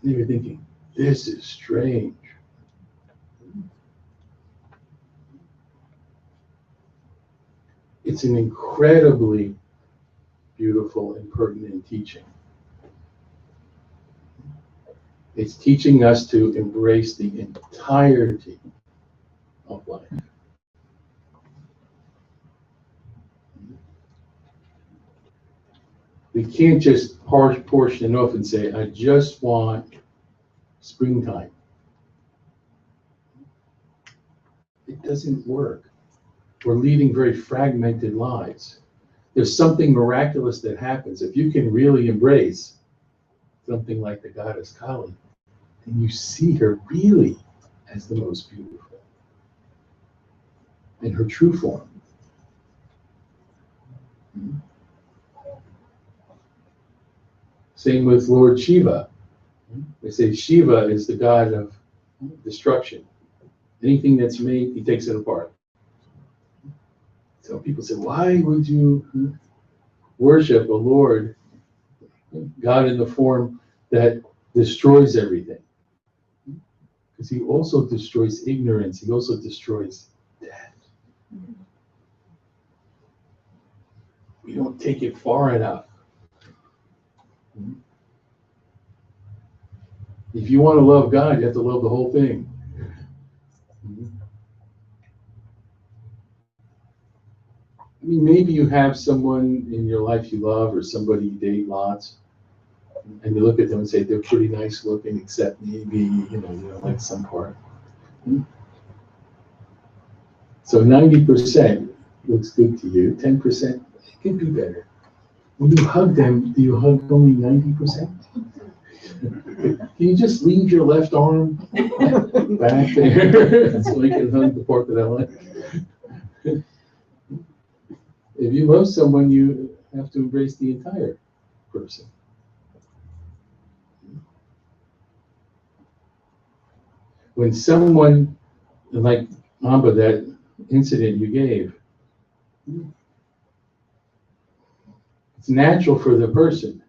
they were thinking, this is strange. It's an incredibly beautiful and pertinent teaching. It's teaching us to embrace the entirety of life. We can't just portion off and say, I just want springtime. It doesn't work. We're leading very fragmented lives. There's something miraculous that happens if you can really embrace something like the goddess Kali, and you see her really as the most beautiful in her true form. Same with Lord Shiva. They say Shiva is the god of destruction. Anything that's made, he takes it apart. So people say, why would you worship a Lord, God in the form that destroys everything? Because he also destroys ignorance. He also destroys death. We don't take it far enough. If you want to love God, you have to love the whole thing. I mean, maybe you have someone in your life you love, or somebody you date lots, and you look at them and say they're pretty nice looking, except maybe you don't like some part. So 90% looks good to you. 10% it could be better. When you hug them, do you hug only 90%? Can you just leave your left arm back there so I can hug the part that I like? If you love someone, you have to embrace the entire person. When someone, like Amba, that incident you gave, it's natural for the person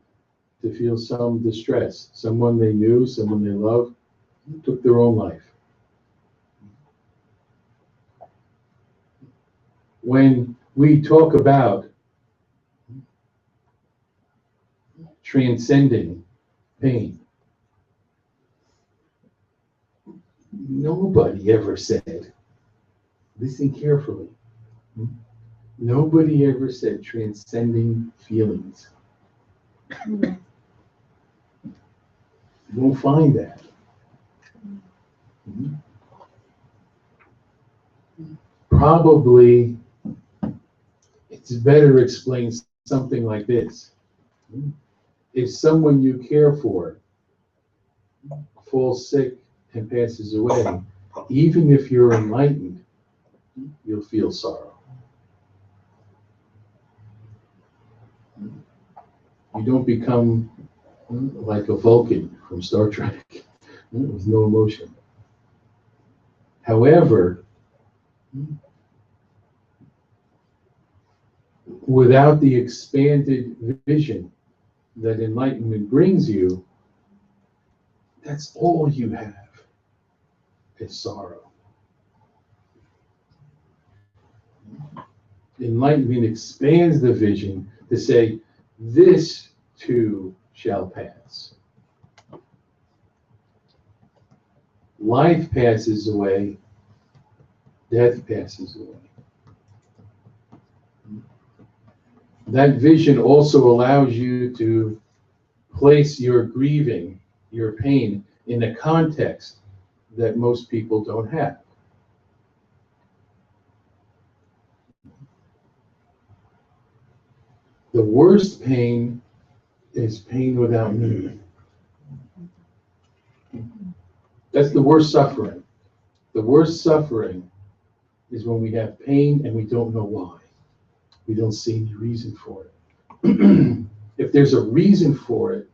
to feel some distress. Someone they knew, someone they loved, took their own life. When we talk about transcending pain, nobody ever said, listen carefully, nobody ever said transcending feelings. You won't find that. Probably it's better explained something like this. If someone you care for falls sick and passes away, even if you're enlightened, you'll feel sorrow. You don't become like a Vulcan from Star Trek with no emotion. However, without the expanded vision that enlightenment brings you, that's all you have is sorrow. Enlightenment expands the vision to say, this too shall pass. Life passes away, death passes away. That vision also allows you to place your grieving, your pain, in a context that most people don't have. The worst pain is pain without meaning. That's the worst suffering. The worst suffering is when we have pain and we don't know why. We don't see any reason for it. If there's a reason for it,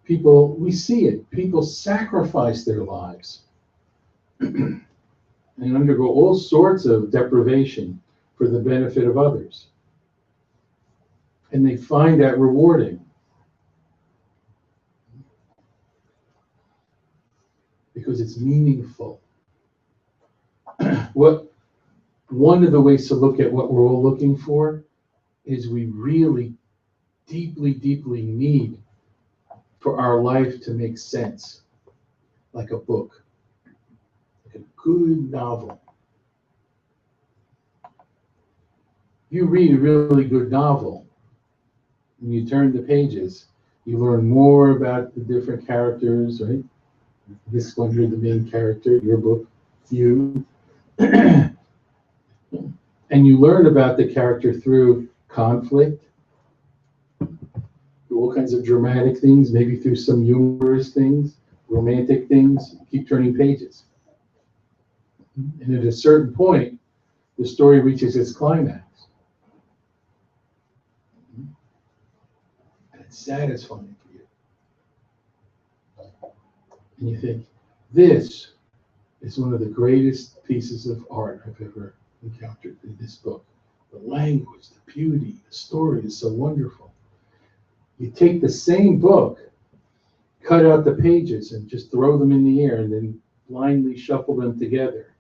we see it. People sacrifice their lives and undergo all sorts of deprivation for the benefit of others. And they find that rewarding. Because it's meaningful. One of the ways to look at what we're all looking for is we really deeply, deeply need for our life to make sense, like a book, like a good novel. You read a really good novel, when you turn the pages, you learn more about the different characters, right? This one, you're the main character, your book, you. And you learn about the character through conflict, through all kinds of dramatic things, maybe through some humorous things, romantic things. Keep turning pages. And at a certain point, the story reaches its climax. And it's satisfying for you. And you think, this is one of the greatest pieces of art I've ever encountered in this book. The language, the beauty, the story is so wonderful. You take the same book, cut out the pages, and just throw them in the air and then blindly shuffle them together.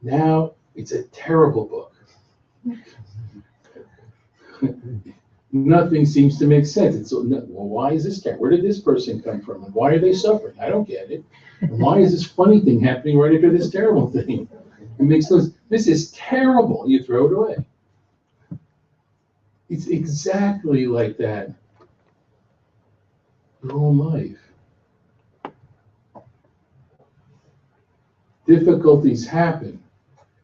Now it's a terrible book. Nothing seems to make sense. Well, why is this character? Where did this person come from? And why are they suffering? I don't get it. And why is this funny thing happening right after this terrible thing? It makes no sense. This is terrible. You throw it away. It's exactly like that. Your own life. Difficulties happen.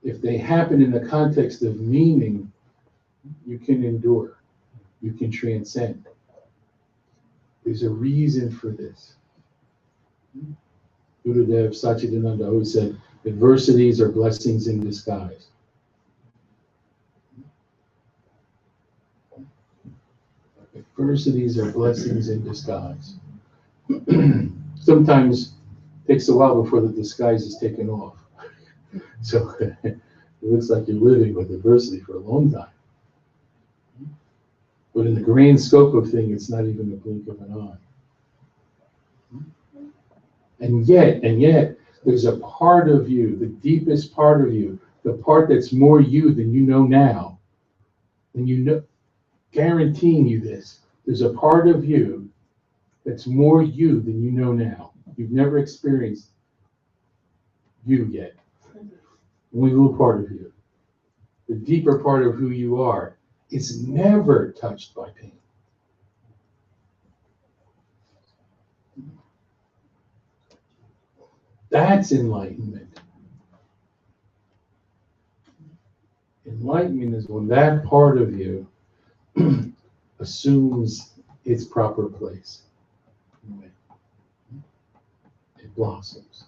If they happen in the context of meaning, you can endure. You can transcend. There's a reason for this. Gurudev Satchidananda always said, adversities are blessings in disguise. Adversities are blessings in disguise. Sometimes it takes a while before the disguise is taken off. So it looks like you're living with adversity for a long time. But in the grand scope of things, it's not even a blink of an eye. And yet, there's a part of you, the deepest part of you, the part that's more you than you know now. And you know, guaranteeing you this, there's a part of you that's more you than you know now. You've never experienced you yet. Only a little part of you. The deeper part of who you are is never touched by pain. That's enlightenment. Enlightenment is when that part of you assumes its proper place. It blossoms.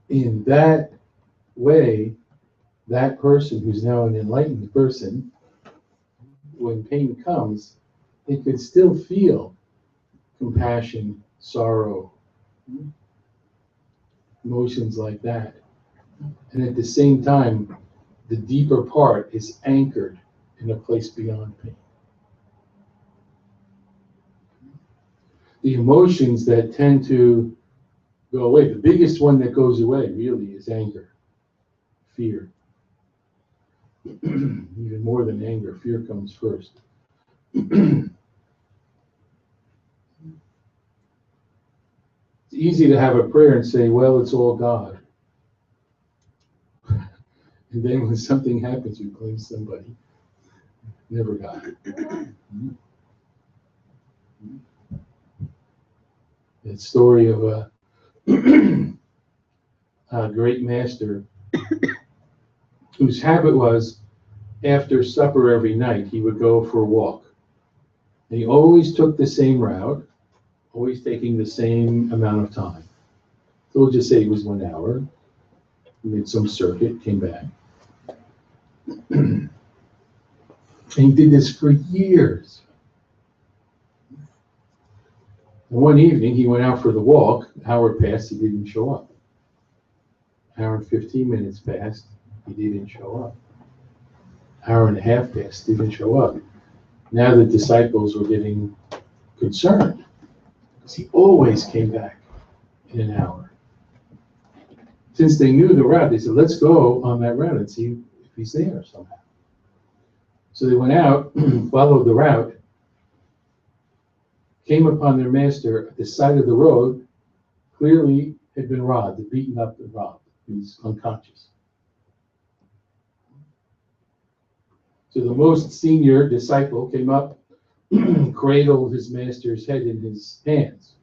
In that way, that person who's now an enlightened person, when pain comes, they could still feel compassion, sorrow, emotions like that. And at the same time, the deeper part is anchored in a place beyond pain. The emotions that tend to go away, the biggest one that goes away really is anger, fear. Even more than anger, fear comes first. It's easy to have a prayer and say, well, it's all God. And then when something happens, you blame somebody. Never God. That story of great master whose habit was after supper every night, he would go for a walk. And he always took the same route, always taking the same amount of time. So we'll just say it was 1 hour. He did some circuit, came back. And he did this for years. And one evening, he went out for the walk. An hour passed, he didn't show up. An hour and 15 minutes passed, he didn't show up. An hour and a half passed, didn't show up. Now the disciples were getting concerned because he always came back in an hour. Since they knew the route, they said, let's go on that route and see if he's there somehow. So they went out, followed the route, came upon their master at the side of the road, clearly had been robbed, beaten up and robbed. He was unconscious. So the most senior disciple came up, cradled his master's head in his hands.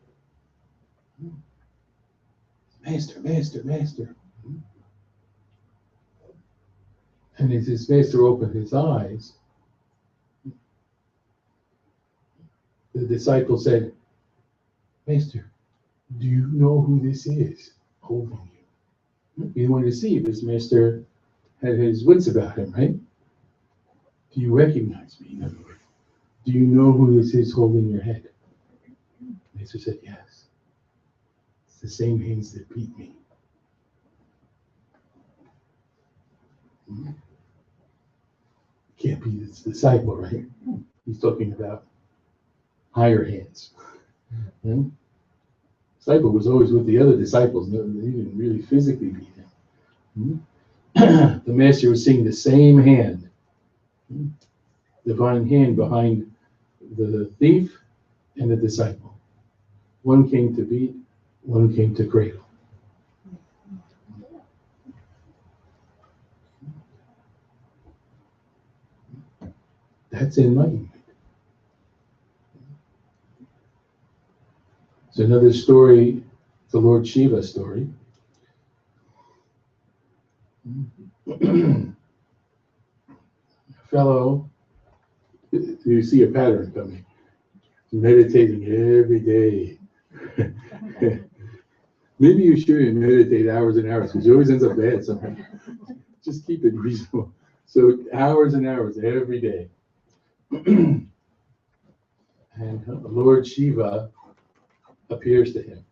Master, master, master. And as his master opened his eyes, the disciple said, Master, do you know who this is holding you? He wanted to see if his master had his wits about him, right? Do you recognize me, in other words? Do you know who this is holding your head? The master said, yes. It's the same hands that beat me. Can't be this disciple, right? He's talking about higher hands. Disciple was always with the other disciples. They didn't really physically beat him. The master was seeing the same hand, divine hand behind the thief and the disciple. One came to beat, one came to cradle. That's enlightenment. It's another story, the Lord Shiva story. A fellow, you see a pattern coming, meditating every day. Maybe you shouldn't meditate hours and hours because it always ends up bad somehow. Just keep it reasonable. So hours and hours every day. And Lord Shiva appears to him.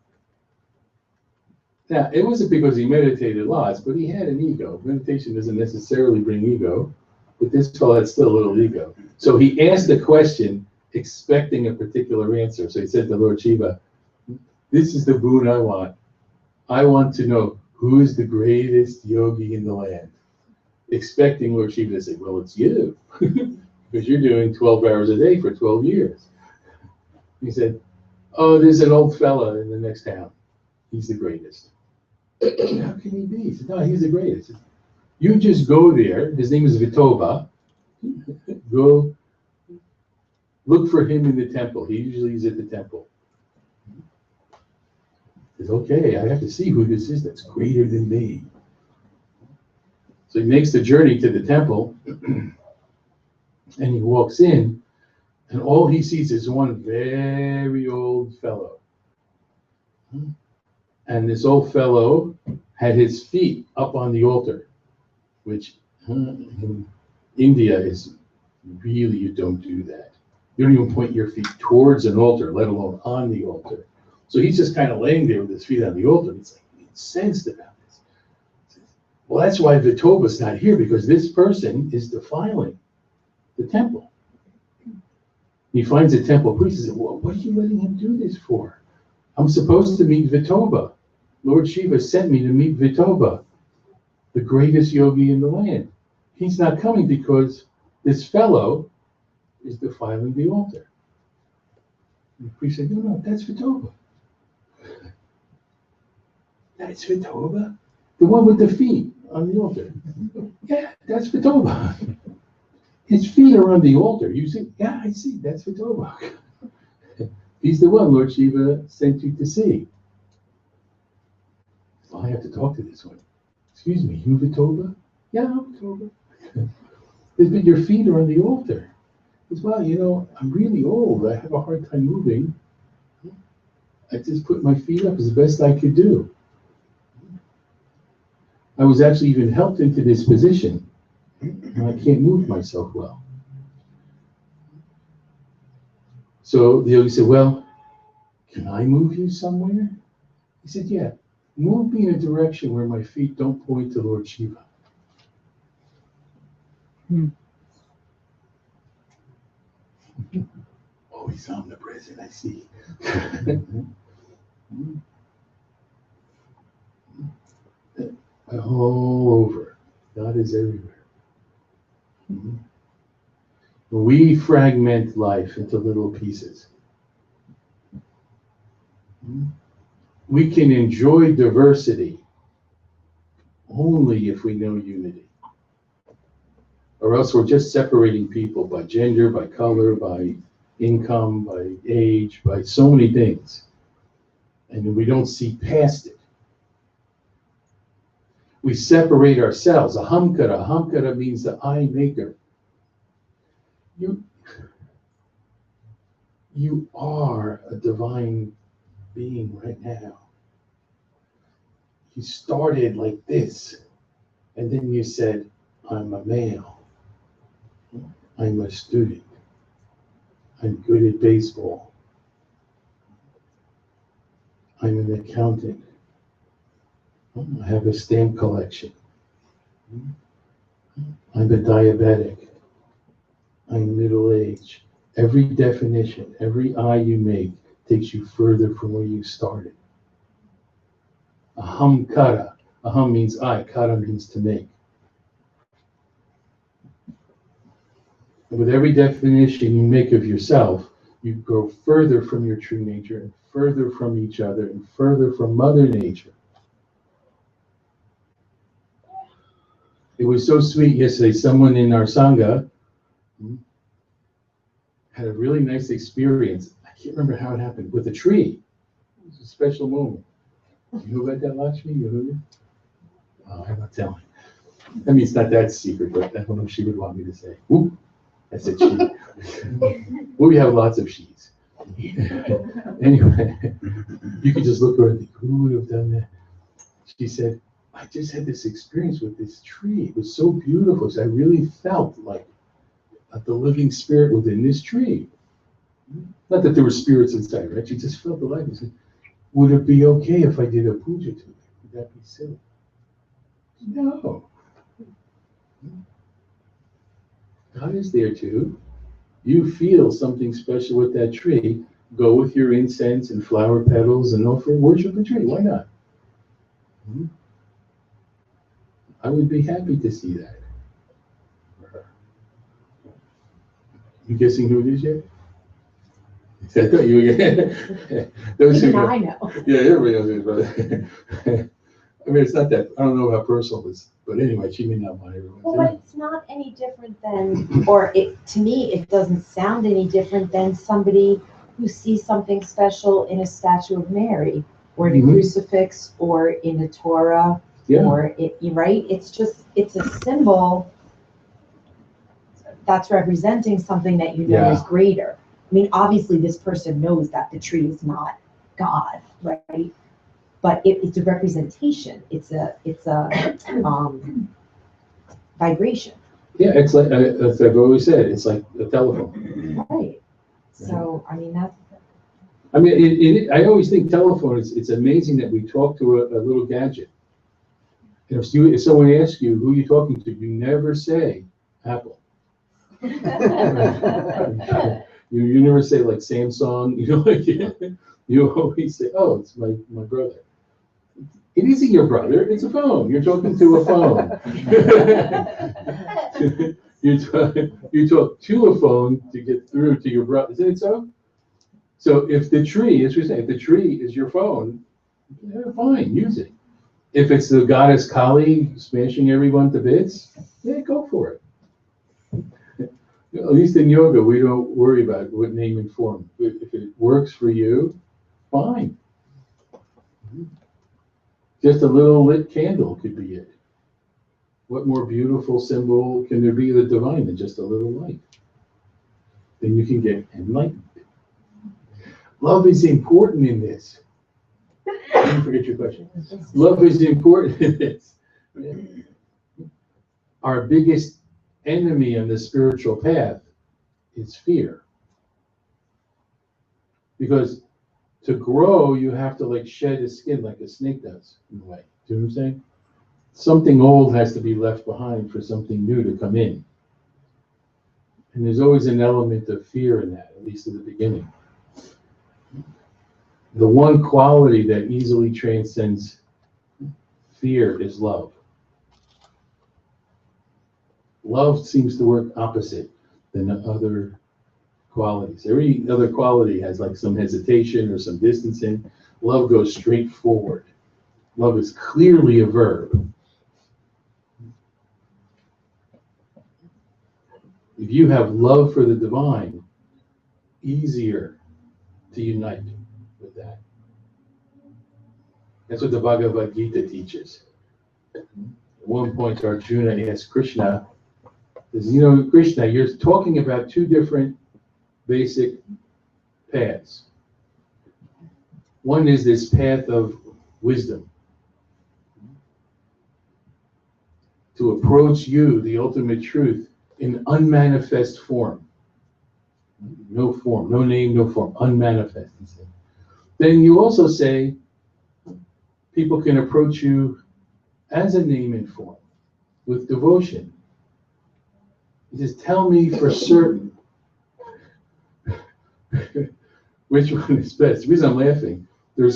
Now, it wasn't because he meditated lots, but he had an ego. Meditation doesn't necessarily bring ego, but this fellow had still a little ego. So he asked a question expecting a particular answer. So he said to Lord Shiva, this is the boon I want. I want to know who is the greatest yogi in the land. Expecting Lord Shiva to say, well, it's you, because you're doing 12 hours a day for 12 years. He said, oh, there's an old fella in the next town. He's the greatest. How can he be? He said, no, he's the greatest. You just go there. His name is Vitoba. Go look for him in the temple. He usually is at the temple. He says, okay, I have to see who this is that's greater than me. So he makes the journey to the temple, and he walks in, and all he sees is one very old fellow. And this old fellow had his feet up on the altar, which in India is really, you don't do that. You don't even point your feet towards an altar, let alone on the altar. So he's just kind of laying there with his feet on the altar. It's like incensed about this. Well, that's why Vitoba's not here, because this person is defiling the temple. He finds a temple priest and says, well, what are you letting him do this for? I'm supposed to meet Vitoba. Lord Shiva sent me to meet Vitoba, the greatest yogi in the land. He's not coming because this fellow is defiling the altar. And the priest said, no, that's Vitoba. That's Vitoba? The one with the feet on the altar. Yeah, that's Vitoba. His feet are on the altar. You see? Yeah, I see. That's Vitoba. He's the one Lord Shiva sent you to see. Oh, I have to talk to this one. Excuse me, you Vitoba? Yeah, I'm Vitoba. But your feet are on the altar. He says, well, you know, I'm really old. I have a hard time moving. I just put my feet up as the best I could do. I was actually even helped into this position, and I can't move myself well. So the yogi said, well, can I move you somewhere? He said, yeah, move me in a direction where my feet don't point to Lord Shiva. Oh, he's omnipresent, I see. All over. God is everywhere. We fragment life into little pieces. We can enjoy diversity only if we know unity. Or else we're just separating people by gender, by color, by income, by age, by so many things. And we don't see past it. We separate ourselves. Ahamkara. Ahamkara means the I maker. You are a divine being right now. You started like this, and then you said, I'm a male. I'm a student. I'm good at baseball. I'm an accountant. I have a stamp collection. I'm a diabetic. I'm middle-aged. Every definition, every I you make takes you further from where you started. Aham kara. Aham means I. Kara means to make. And with every definition you make of yourself, you grow further from your true nature and further from each other and further from Mother Nature. It was so sweet yesterday. Someone in our Sangha had a really nice experience. I can't remember how it happened, with a tree. It was a special moment. You know about that, Lakshmi? You heard it? Oh, I'm not telling. I mean, it's not that secret, but I don't know if she would want me to say. Ooh, I said she. Well, we have lots of she's. Anyway, you could just look at her and think, who would have done that? She said, I just had this experience with this tree. It was so beautiful. So I really felt like the living spirit within this tree. Not that there were spirits inside, right? She just felt the life. She said, would it be okay if I did a puja to it? Would that be silly? No. God is there too. You feel something special with that tree, go with your incense and flower petals and offer worship the tree. Why not? I would be happy to see that. You guessing who it is yet? I thought you were those who Even I know. Yeah, everybody knows it, but I mean, it's not that, I don't know how personal it is, but anyway, she may not want everyone Well, to. but it's not any different than, or to me, it doesn't sound any different than somebody who sees something special in a statue of Mary, or in a crucifix, or in the Torah, or right? It's a symbol that's representing something that you know is greater. I mean, obviously, this person knows that the tree is not God, right? But it's a representation. It's a vibration. Yeah, it's like, as I've always said, it's like a telephone. Right. So, I mean, that's. I mean, I always think telephone, it's amazing that we talk to a little gadget. And if someone asks you who you're talking to, you never say Apple. You never say like Samsung, you know, like you always say, oh, it's my brother. It isn't your brother, it's a phone. You're talking to a phone. you talk to a phone to get through to your brother. Isn't it so? So if the tree, as we say, if the tree is your phone, fine, use it. If it's the goddess Kali smashing everyone to bits, go for it. At least in yoga, we don't worry about what name and form. If it works for you, fine. Just a little lit candle could be it. What more beautiful symbol can there be of the divine than just a little light? Then you can get enlightened. Love is important in this. Don't forget your question. Love is important in this. Our biggest enemy on the spiritual path is fear. Because to grow, you have to like shed a skin like a snake does, in a way. Do you know what I'm saying? Something old has to be left behind for something new to come in. And there's always an element of fear in that, at least at the beginning. The one quality that easily transcends fear is love. Love seems to work opposite than the other qualities. Every other quality has like some hesitation or some distancing. Love goes straight forward. Love is clearly a verb. If you have love for the divine, easier to unite with that. That's what the Bhagavad Gita teaches. At one point, Arjuna asked Krishna, says, you know, Krishna, you're talking about two different basic paths. One is this path of wisdom. To approach you, the ultimate truth, in unmanifest form. No form, no name, no form, unmanifest. Then you also say people can approach you as a name and form, with devotion. He says, tell me for certain which one is best. The reason I'm laughing, there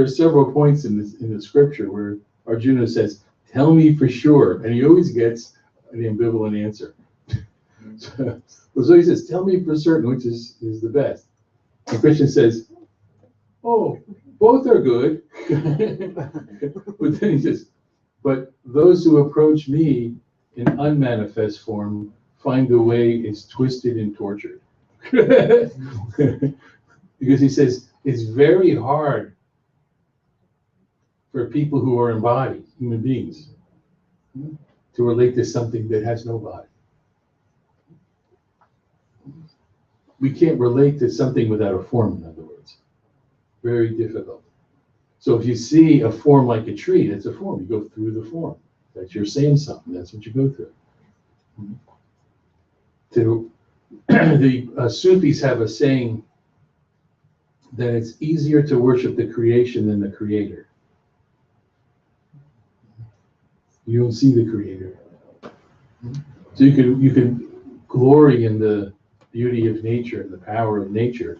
are several points in the scripture where Arjuna says, tell me for sure, and he always gets an ambivalent answer. So he says, tell me for certain which is the best. And Krishna says, oh, both are good. But then he says, but those who approach me in unmanifest form find the way is twisted and tortured. Because he says, it's very hard for people who are embodied, human beings, to relate to something that has no body. We can't relate to something without a form, in other words. Very difficult. So if you see a form like a tree, that's a form. You go through the form. That's you're saying something. That's what you go through. The Sufis have a saying that it's easier to worship the creation than the creator. You don't see the creator. So you can glory in the beauty of nature and the power of nature,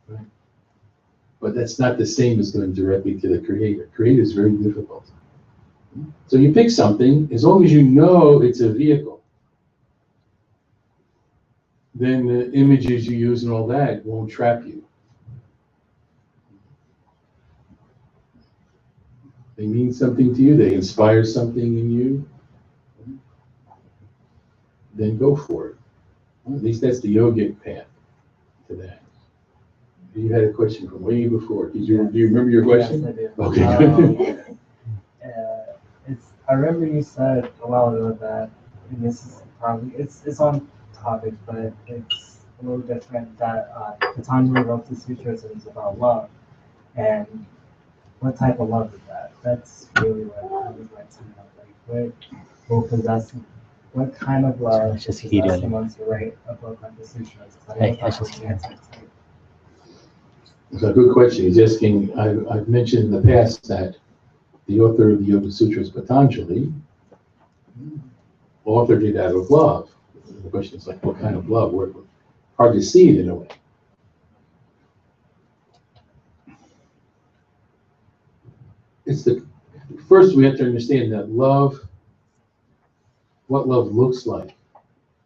right? But that's not the same as going directly to the creator. Creator is very difficult. So you pick something, as long as you know it's a vehicle, then the images you use and all that won't trap you. They mean something to you, they inspire something in you, then go for it. Well, at least that's the yogic path to that. You had a question from way before. Do you remember your question? Yes, I do. Okay. I remember you said a while ago that, and this is probably, it's on topic, but it's a little different, that Patanjali wrote the sutras and it's about love. And what type of love is that? That's really what I would like to know. Like, what will possess, what kind of love It's just possess heated. someone to write a book like the sutras? It's a good question. He's asking, I've mentioned in the past that the author of the Yoga Sutras, Patanjali, authored it out of love. The question is like, what kind of love? Hard to see it in a way. First we have to understand that love, what love looks like,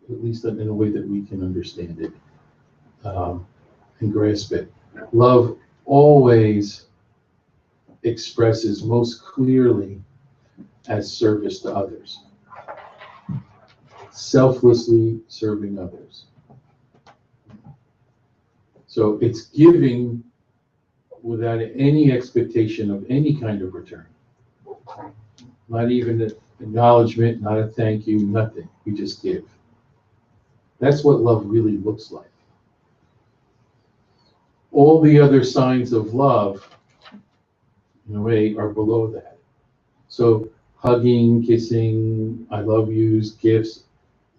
at least in a way that we can understand it and grasp it. Love always expresses most clearly as service to others. Selflessly serving others. So it's giving without any expectation of any kind of return. Not even an acknowledgement, not a thank you, nothing. We just give. That's what love really looks like. All the other signs of love, in a way, are below that. So hugging, kissing, I love yous, gifts,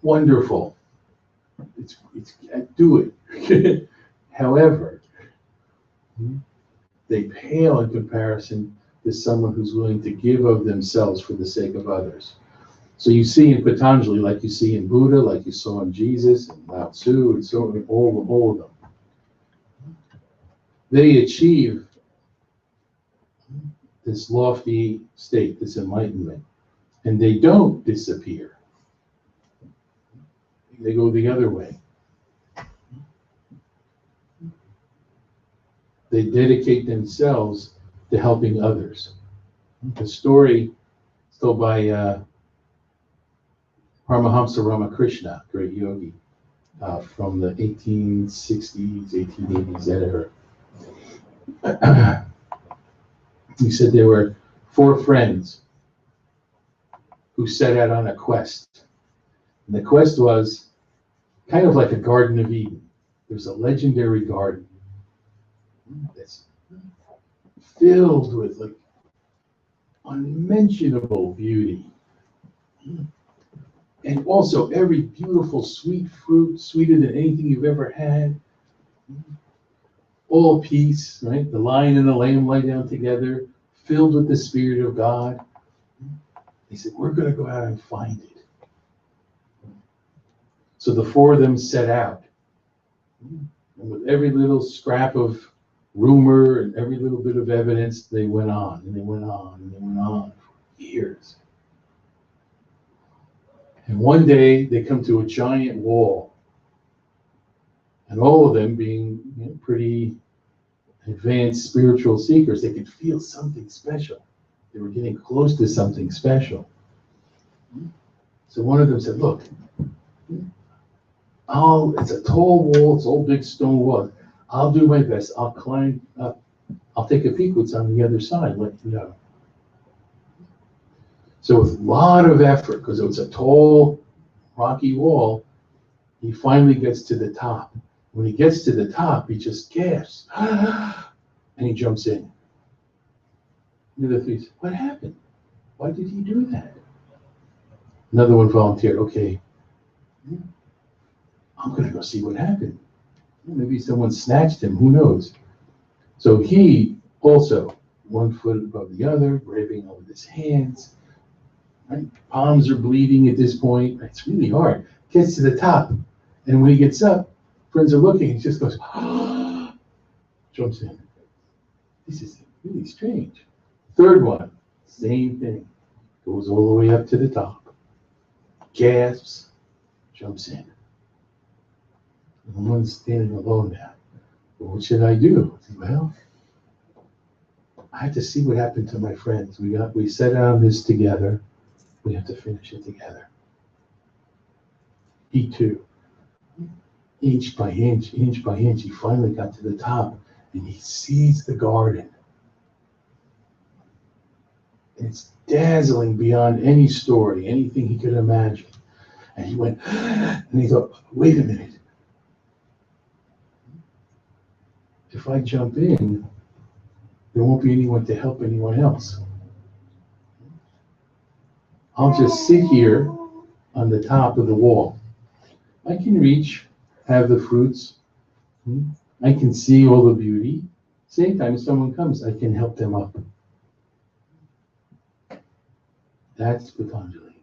wonderful. It's do it. However, they pale in comparison to someone who's willing to give of themselves for the sake of others. So you see in Patanjali, like you see in Buddha, like you saw in Jesus and Lao Tzu, and so on, all of them. They achieve this lofty state, this enlightenment, and they don't disappear. They go the other way. They dedicate themselves to helping others. The story is told by Paramahamsa Ramakrishna, great yogi, from the 1860s, 1880s era. He said there were 4 friends who set out on a quest. And the quest was kind of like a Garden of Eden. There's a legendary garden that's filled with like unmentionable beauty. And also every beautiful sweet fruit, sweeter than anything you've ever had. All peace, right? The lion and the lamb lie down together, filled with the Spirit of God. He said, we're going to go out and find it. So the 4 of them set out. And with every little scrap of rumor and every little bit of evidence, they went on and they went on and they went on for years. And one day they come to a giant wall. And all of them being pretty advanced spiritual seekers, they could feel something special. They were getting close to something special. So one of them said, look, it's a tall wall, it's all big stone wall. I'll do my best. I'll climb up. I'll take a peek what's on the other side, let you know. So with a lot of effort, because it was a tall, rocky wall, he finally gets to the top. When he gets to the top, he just gasps, and he jumps in. The other 3 said, what happened? Why did he do that? Another one volunteered, okay, I'm going to go see what happened. Maybe someone snatched him, who knows? So he also, 1 foot above the other, grabbing over his hands, right? Palms are bleeding at this point. It's really hard. Gets to the top, and when he gets up, friends are looking, he just goes, jumps in. This is really strange. 3rd one, same thing. Goes all the way up to the top, gasps, jumps in. And one's standing alone now. Well, what should I do? Well, I have to see what happened to my friends. We set out on this together. We have to finish it together. He too, inch by inch, he finally got to the top, and he sees the garden. It's dazzling beyond any story, anything he could imagine. And he went, and he thought, wait a minute. If I jump in, there won't be anyone to help anyone else. I'll just sit here on the top of the wall. I can reach, have the fruits. I can see all the beauty. Same time, if someone comes, I can help them up. That's Patanjali.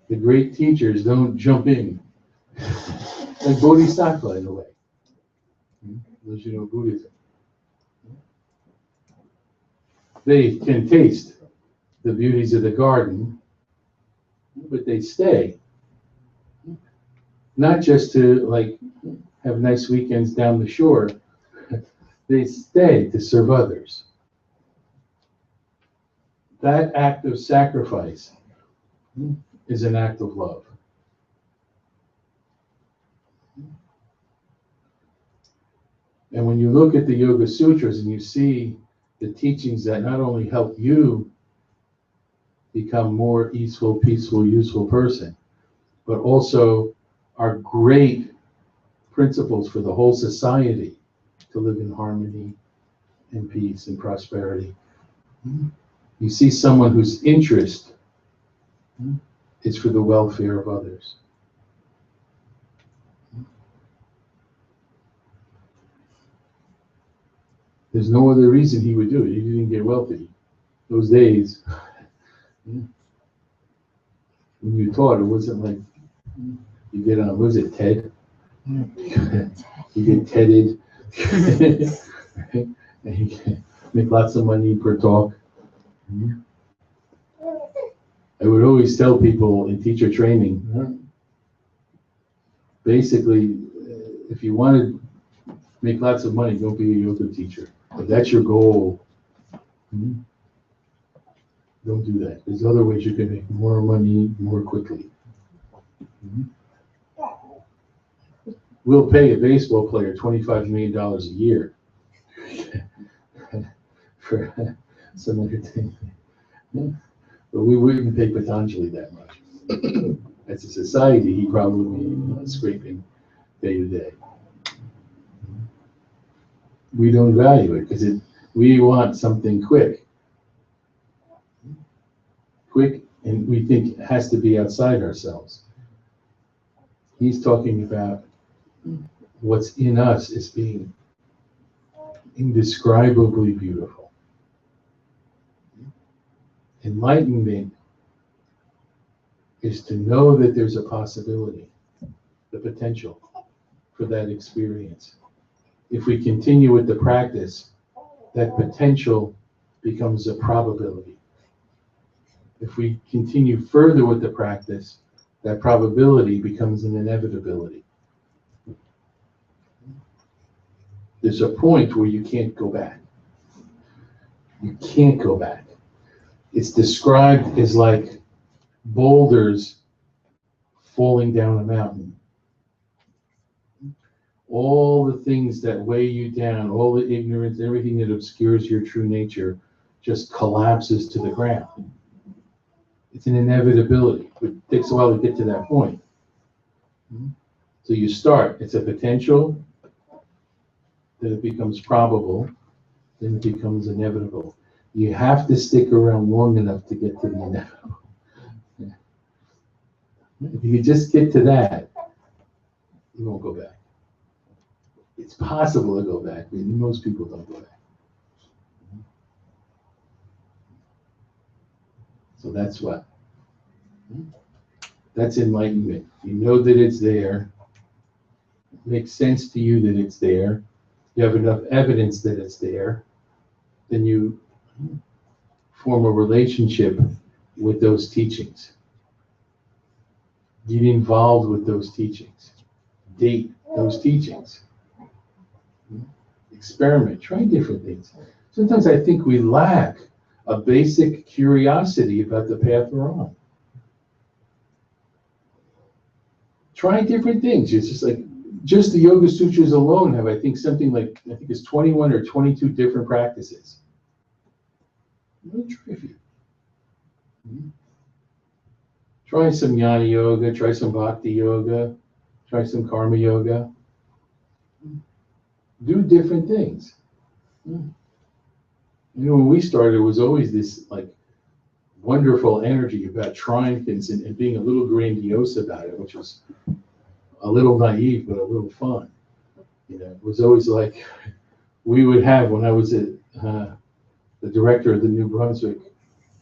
The great teachers don't jump in. Like Bodhisattva in a way. Those know Buddhism. They can taste the beauties of the garden, but they stay. Not just to like have nice weekends down the shore. They stay to serve others. That act of sacrifice is an act of love. And when you look at the Yoga Sutras and you see the teachings that not only help you become more easeful, peaceful, useful person, but also are great principles for the whole society to live in harmony and peace and prosperity. You see someone whose interest is for the welfare of others. There's no other reason he would do it. He didn't get wealthy. Those days, when you taught, it wasn't like you get on, what was it, TED? You get TEDed. Right? And you can make lots of money per talk. I would always tell people in teacher training, basically, if you want to make lots of money, don't be a yoga teacher. If that's your goal, don't do that. There's other ways you can make more money more quickly. We'll pay a baseball player $25 million a year for some entertainment. But we wouldn't pay Patanjali that much. As a society, he probably would be scraping day to day. We don't value it because we want something quick. Quick, and we think it has to be outside ourselves. He's talking about what's in us as being indescribably beautiful. Enlightenment is to know that there's a possibility, the potential for that experience. If we continue with the practice, that potential becomes a probability. If we continue further with the practice, that probability becomes an inevitability. There's a point where you can't go back. You can't go back. It's described as like boulders falling down a mountain. All the things that weigh you down, all the ignorance, everything that obscures your true nature just collapses to the ground. It's an inevitability. It takes a while to get to that point. So you start, it's a potential, then it becomes probable, then it becomes inevitable. You have to stick around long enough to get to the inevitable. If you just get to that, you won't go back. It's possible to go back, but most people don't go back. So that's what? That's enlightenment. You know that it's there. It makes sense to you that it's there. You have enough evidence that it's there. Then you form a relationship with those teachings. Get involved with those teachings. Date those teachings. Experiment. Try different things. Sometimes I think we lack a basic curiosity about the path we're on. Try different things. It's just like, just the Yoga Sutras alone have, I think, something like, I think it's 21 or 22 different practices. Try a few. Try some Jnana Yoga, try some Bhakti Yoga, try some Karma Yoga. Do different things. You know, when we started, it was always this like wonderful energy about trying things and being a little grandiose about it, which was a little naive, but a little fun. You know, it was always like, we would have, when I was at the director of the New Brunswick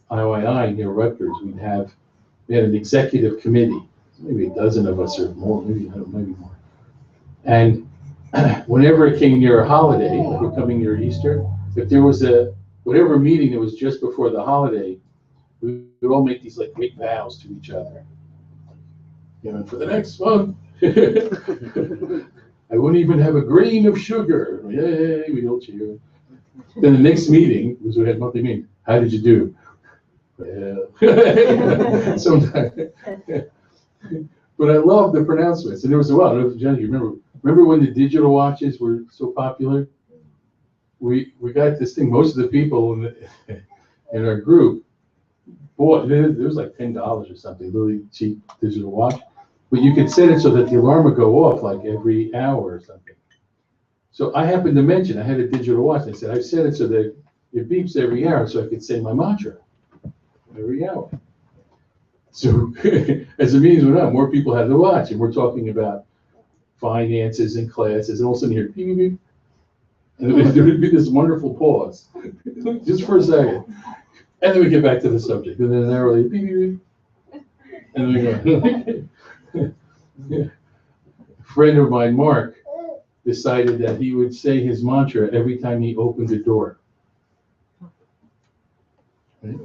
IYI near Rutgers, we had an executive committee, maybe a dozen of us or more, maybe more. And whenever it came near a holiday, like we're coming near Easter, if there was whatever meeting that was just before the holiday, we would all make these like big vows to each other. You know, for the next month, I wouldn't even have a grain of sugar. Yay, we all cheer. Then the next meeting was we had monthly meeting. How did you do? Well, sometimes. But I love the pronouncements. And there was a while, I don't know if Jenny, you remember, Remember when the digital watches were so popular? We got this thing. Most of the people in our group bought. It was like $10 or something, really cheap digital watch. But you could set it so that the alarm would go off like every hour or something. So I happened to mention I had a digital watch. I said I set it so that it beeps every hour, so I could say my mantra every hour. So as the meetings went on, more people had to watch, and we're talking about finances and classes, and all of a sudden you hear beep, beep, beep. And there would be this wonderful pause, just for a second. And then we get back to the subject, and then an hour later, beep, beep, beep. And then we go. A friend of mine, Mark, decided that he would say his mantra every time he opened a door. Right?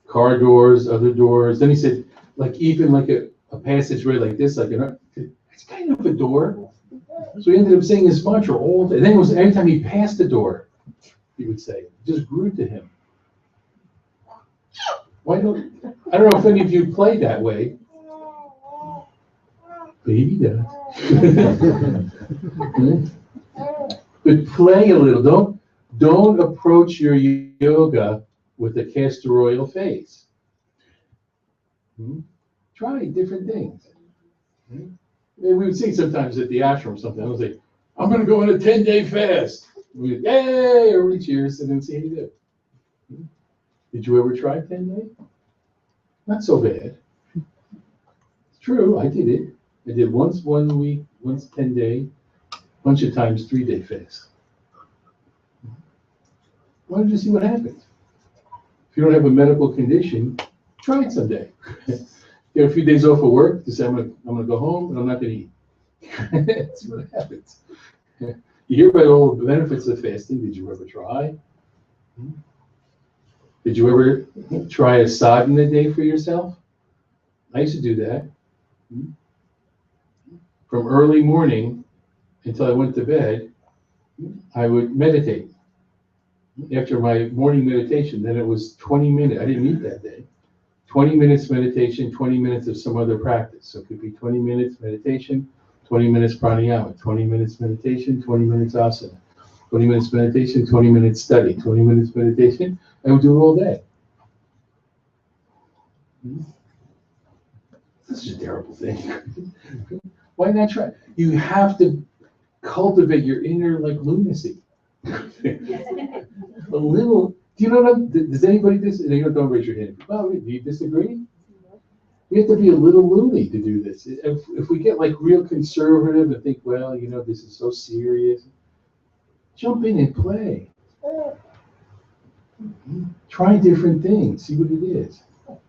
Car doors, other doors. Then he said, like even like a passageway like this, like it's kind of a door. So he ended up saying his mantra all day. And then it was every time he passed the door, he would say, it just grew to him. I don't know if any of you play that way. Baby does. But play a little. Don't approach your yoga with a castor oil face. Try different things. And we would see sometimes at the ashram or something. I would say, I'm going to go on a 10-day fast. We'd, yay, everybody cheers, and then see how you do. Did you ever try 10 days? Not so bad. It's true, I did it. I did once 1 week, once 10 day, bunch of times 3-day fast. Why don't you see what happens? If you don't have a medical condition, try it someday. Get a few days off of work, just say I'm gonna go home and I'm not gonna eat. That's what happens. You hear about all the benefits of fasting. Did you ever try? Did you ever try a sadhana day for yourself? I used to do that. From early morning until I went to bed, I would meditate. After my morning meditation, then it was 20 minutes. I didn't eat that day. 20 minutes meditation, 20 minutes of some other practice. So it could be 20 minutes meditation, 20 minutes pranayama, 20 minutes meditation, 20 minutes asana, 20 minutes meditation, 20 minutes study, 20 minutes meditation. I would do it all day. This is a terrible thing. Why not try? You have to cultivate your inner lunacy. A little. Do you know what? Does anybody disagree? Don't raise your hand. Well, do you disagree? We have to be a little loony to do this. If we get real conservative and think, well, this is so serious, jump in and play. Try different things. See what it is.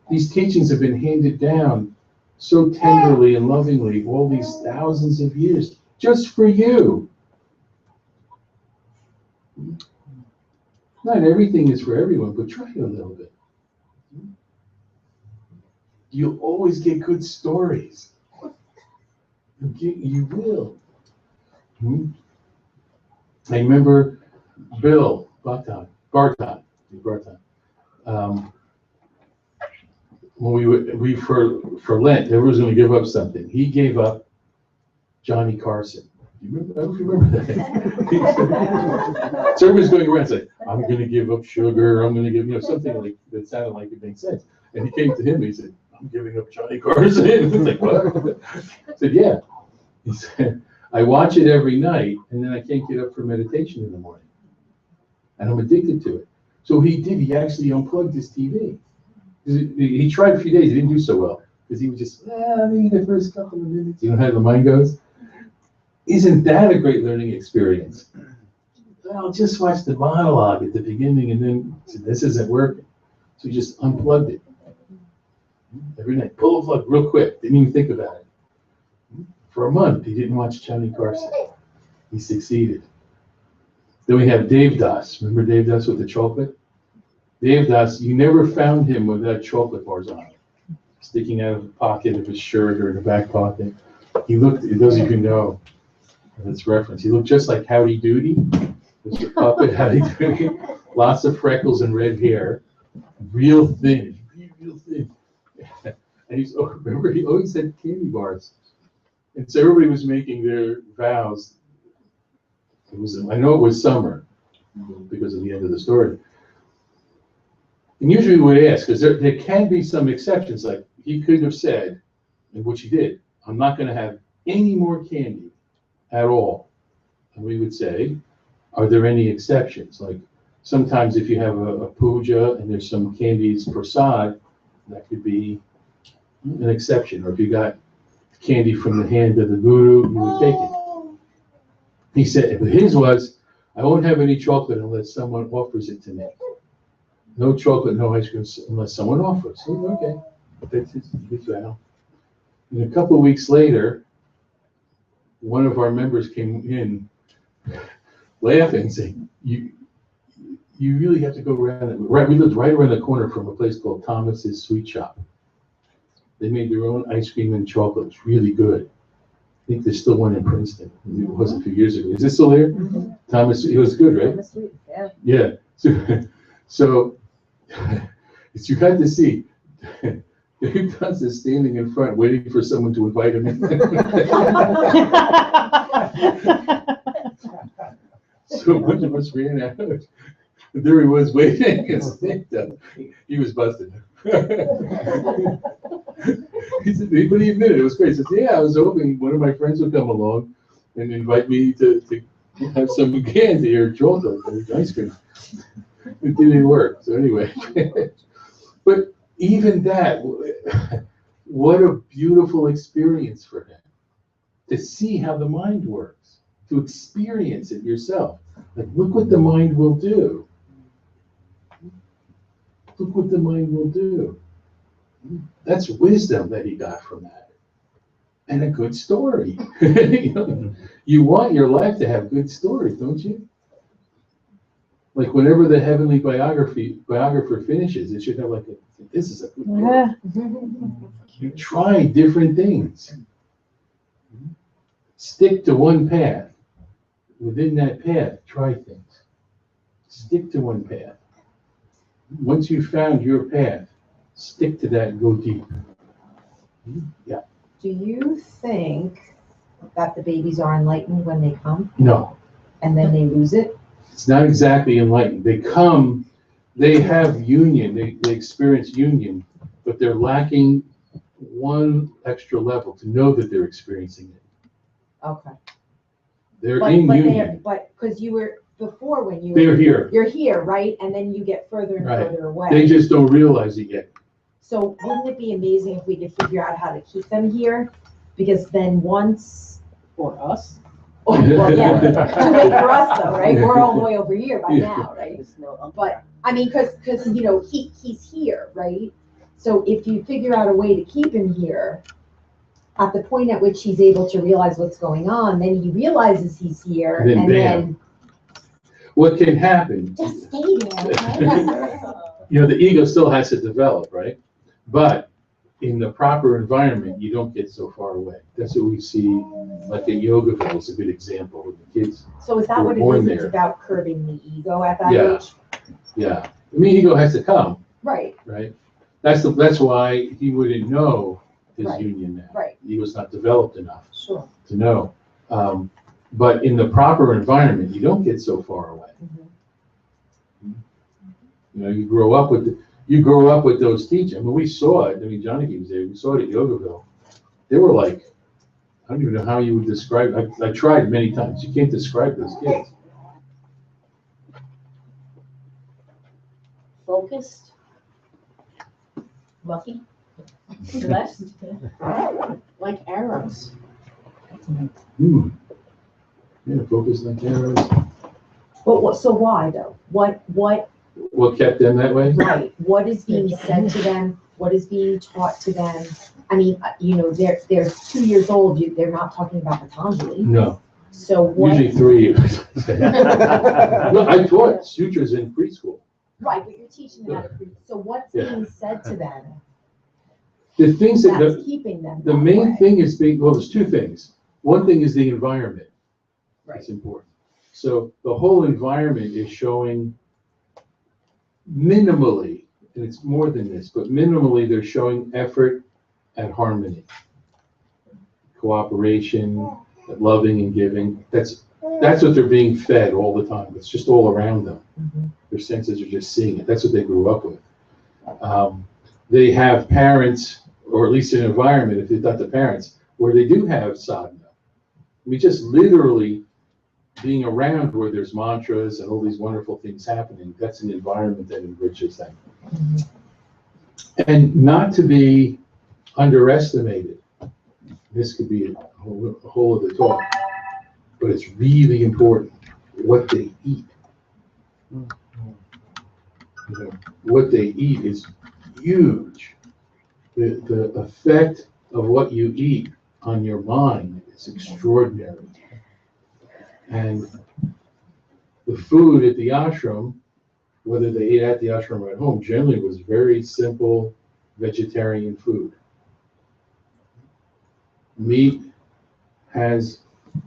These teachings have been handed down so tenderly and lovingly all these thousands of years, just for you. Not everything is for everyone, but try it a little bit. You'll always get good stories. You will. I remember Bill Barton. When we for Lent, everyone was going to give up something. He gave up Johnny Carson. You remember? I don't remember that. So everybody's going around saying, "I'm going to give up sugar. I'm going to give something that sounded like it made sense." And he came to him and he said, "I'm giving up Johnny Carson." It's like, what? I said, "Yeah." He said, "I watch it every night, and then I can't get up for meditation in the morning, and I'm addicted to it." So he did. He actually unplugged his TV. He tried a few days. He didn't do so well because he was just maybe the first couple of minutes. You know how the mind goes. Isn't that a great learning experience? Well, just watch the monologue at the beginning, and then this isn't working. So he just unplugged it every night. Pull the plug real quick. Didn't even think about it. For a month, he didn't watch Johnny Carson. He succeeded. Then we have Dave Das. Remember Dave Das with the chocolate? Dave Das, you never found him without chocolate bars on him, sticking out of the pocket of his shirt or in the back pocket. He looked, those of you who know this reference, he looked just like Howdy Doody, Mr. Puppet Howdy Doody. Lots of freckles and red hair, real thin. And remember, he always had candy bars And so everybody was making their vows. I know it was summer because of the end of the story. And usually we would ask, because there can be some exceptions, like he could have said, and which he did, I'm not going to have any more candy at all. And we would say, are there any exceptions? Like sometimes if you have a puja and there's some candies prasad, that could be an exception. Or if you got candy from the hand of the guru, you would take it. He said, but his was, I won't have any chocolate unless someone offers it to me. No chocolate, no ice cream unless someone offers. So, okay, that's his vow. And a couple of weeks later, one of our members came in laughing, saying, "You really have to go around it." Right, we lived right around the corner from a place called Thomas's Sweet Shop. They made their own ice cream and chocolate. It was really good. I think there's still one in Princeton. It was a few years ago. Is it still there? Mm-hmm. Thomas, it was good, right? Yeah. So you got to see Dave Dunst is standing in front waiting for someone to invite him in. So a bunch of us ran out. And there he was waiting and snicked up. He was busted. He said, but he admitted it was great. He said, yeah, I was hoping one of my friends would come along and invite me to have some candy or chocolate or ice cream. It didn't work. So anyway, but even that, what a beautiful experience for him to see how the mind works, to experience it yourself. Like, look what the mind will do. Look what the mind will do. That's wisdom that he got from that. And a good story. You want your life to have good stories, don't you? Like whenever the heavenly biographer finishes, it should have like this is a good book. You try different things. Stick to one path. Within that path, try things. Stick to one path. Once you've found your path, stick to that and go deep. Yeah. Do you think that the babies are enlightened when they come? No. And then they lose it? It's not exactly enlightened. They come, they have union, they experience union, but they're lacking one extra level to know that they're experiencing it. Okay. They're in union. But because you were before when you They're here. You're here, right? And then you get further and further away. They just don't realize it yet. So wouldn't it be amazing if we could figure out how to keep them here? Because then once, For us? oh, well, yeah, too late for us though, right? We're all the way over here by now, right? But I mean, because he's here, right? So if you figure out a way to keep him here, at the point at which he's able to realize what's going on, then he realizes he's here, and then what can happen? Just stay there, okay? The ego still has to develop, right? But in the proper environment, you don't get so far away. That's what we see, like at Yogaville is a good example with the kids. So is that what it is? It's about curbing the ego at that age? Yeah. I mean, ego has to come. Right. Right. That's why he wouldn't know his union now. Right. He was not developed enough to know. But in the proper environment, you don't get so far away. Mm-hmm. You grow up with those teachers. I mean, we saw it. I mean, Johnny was there. We saw it at Yogaville. They were like, I don't even know how you would describe it. I tried many times. You can't describe those kids. Focused. Lucky. Blessed. Like arrows. Yeah, focused like arrows. But so why though? What kept them that way? Right. What is being said to them? What is being taught to them? I mean, they're 2 years old. They're not talking about Patanjali. No. So what? Usually 3 years. No, I taught sutras in preschool. Right, but you're teaching them how to preach. So what's being said to them? The things that's keeping them. The main thing is there's two things. One thing is the environment. Right. It's important. So the whole environment is showing minimally, and it's more than this, but minimally they're showing effort at harmony. cooperation, that loving and giving. That's what they're being fed all the time. It's just all around them. Their senses are just seeing it. That's what they grew up with. They have parents, or at least an environment, if it's not the parents, where they do have sadhana. I mean, just literally being around where there's mantras and all these wonderful things happening, that's an environment that enriches them. And not to be underestimated. This could be a whole other talk, but it's really important what they eat. You know, what they eat is huge. The effect of what you eat on your mind is extraordinary. And the food at the ashram, whether they ate at the ashram or at home, generally was very simple vegetarian food. Meat has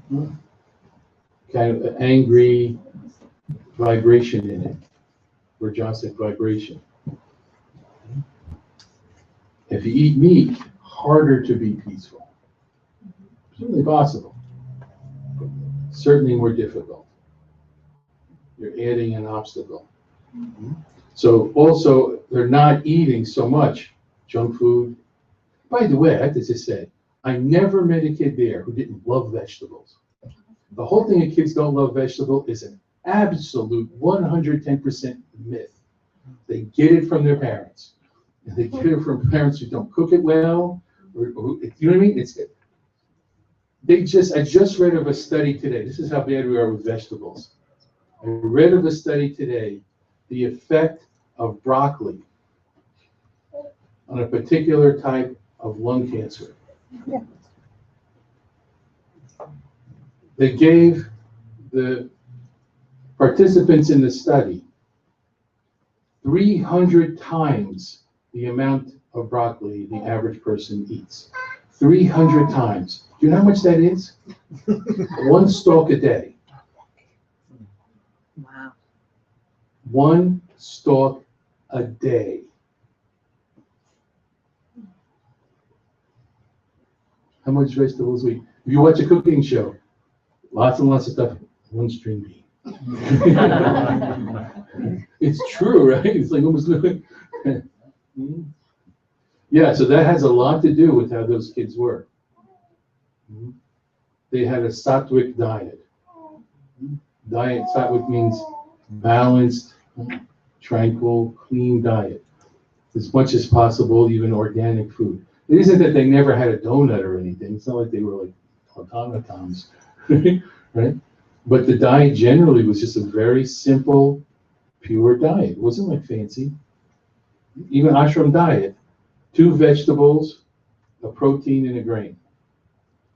kind of an angry vibration in it, rajasic vibration. If you eat meat, harder to be peaceful. Certainly possible, but certainly more difficult. You're adding an obstacle. So also, they're not eating so much junk food. By the way, I have to just say, I never met a kid there who didn't love vegetables. The whole thing of kids don't love vegetables is an absolute 110% myth. They get it from their parents. And they get it from parents who don't cook it well, or you know what I mean? I just read of a study today. This is how bad we are with vegetables. I read of a study today, the effect of broccoli on a particular type of lung cancer. They gave the participants in the study 300 times the amount of broccoli the average person eats. 300 times. Do you know how much that is? One stalk a day. Wow. One stalk a day. How much vegetables we eat? If you watch a cooking show, lots and lots of stuff, one string bean. It's true, right? It's like almost yeah, so that has a lot to do with how those kids were. They had a sattvic diet. Sattvic means balanced, tranquil, clean diet. As much as possible, even organic food. It isn't that they never had a donut or anything. It's not like they were like automatons, right? But the diet generally was just a very simple, pure diet. It wasn't like fancy. Even ashram diet, 2 vegetables, a protein, and a grain.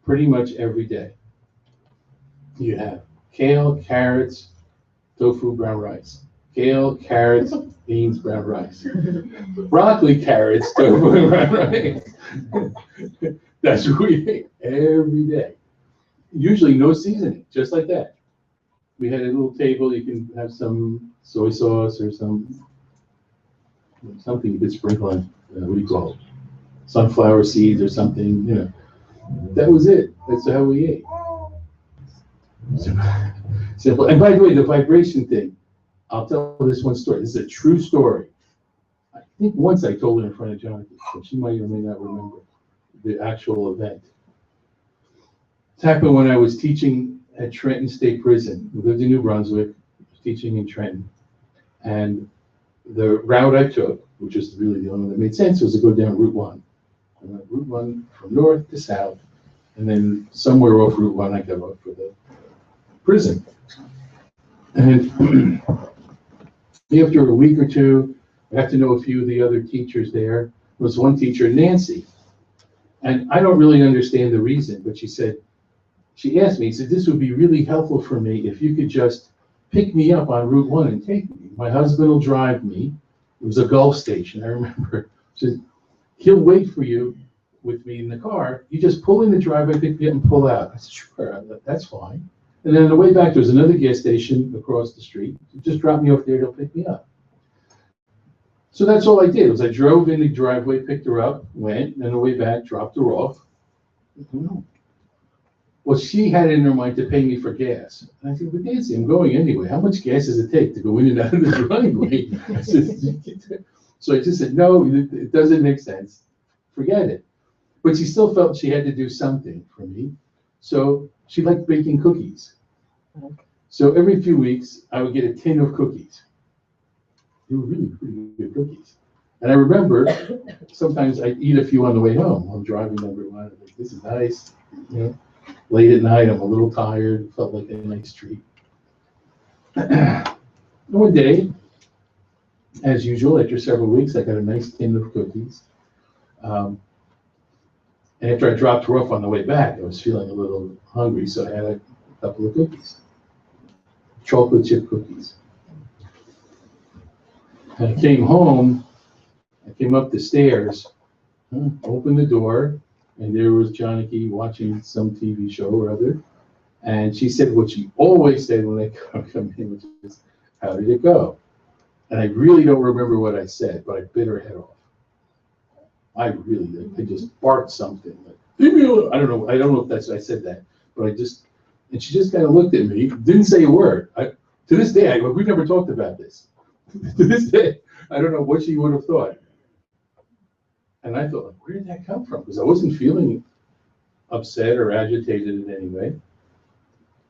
Pretty much every day. You have kale, carrots, tofu, brown rice. Kale, carrots, beans, brown rice. Broccoli, carrots, tofu, and brown rice. That's what we ate every day. Usually no seasoning, just like that. We had a little table, you can have some soy sauce or something you could sprinkle on, what do you call it? Sunflower seeds or something, you know. That was it. That's how we ate. Simple. And by the way, the vibration thing, I'll tell this one story. This is a true story. I think once I told it in front of Jonathan, so she might or may not remember the actual event. It happened when I was teaching at Trenton State Prison. We lived in New Brunswick, teaching in Trenton. And the route I took, which is really the only one that made sense, was to go down Route 1. I went Route 1 from north to south, and then somewhere off Route 1 I got off for the prison. And after a week or two, I got to know a few of the other teachers there. There was one teacher, Nancy, and I don't really understand the reason, but she asked me, this would be really helpful for me if you could just pick me up on Route 1 and take me. My husband will drive me. It was a Gulf station, I remember. She said, he'll wait for you with me in the car. You just pull in the driveway, pick me up, and pull out. I said, sure, that's fine. And then on the way back, there's another gas station across the street. Just drop me off there, he'll pick me up. So that's all I did, was I drove in the driveway, picked her up, went, and on the way back, dropped her off. Well, she had it in her mind to pay me for gas. And I said, but Nancy, I'm going anyway. How much gas does it take to go in and out of the driveway? I said, so I just said, no, it doesn't make sense. Forget it. But she still felt she had to do something for me. So she liked baking cookies. So every few weeks, I would get a tin of cookies. They were really pretty good cookies. And I remember sometimes I'd eat a few on the way home. I'm driving number one. I'm like, this is nice. You know, late at night, I'm a little tired. Felt like a nice treat. One day, as usual, after several weeks, I got a nice tin of cookies. And after I dropped her off on the way back, I was feeling a little hungry, so I had a couple of cookies. Chocolate chip cookies. And I came home, I came up the stairs, opened the door, and there was Janaki watching some TV show or other. And she said what she always said when they come in, which is, how did it go? And I really don't remember what I said, but I bit her head off. I just barked something. Like, I don't know if I said that, but and she just kind of looked at me, didn't say a word. To this day, we never talked about this. To this day, I don't know what she would have thought. And I thought, where did that come from? Because I wasn't feeling upset or agitated in any way.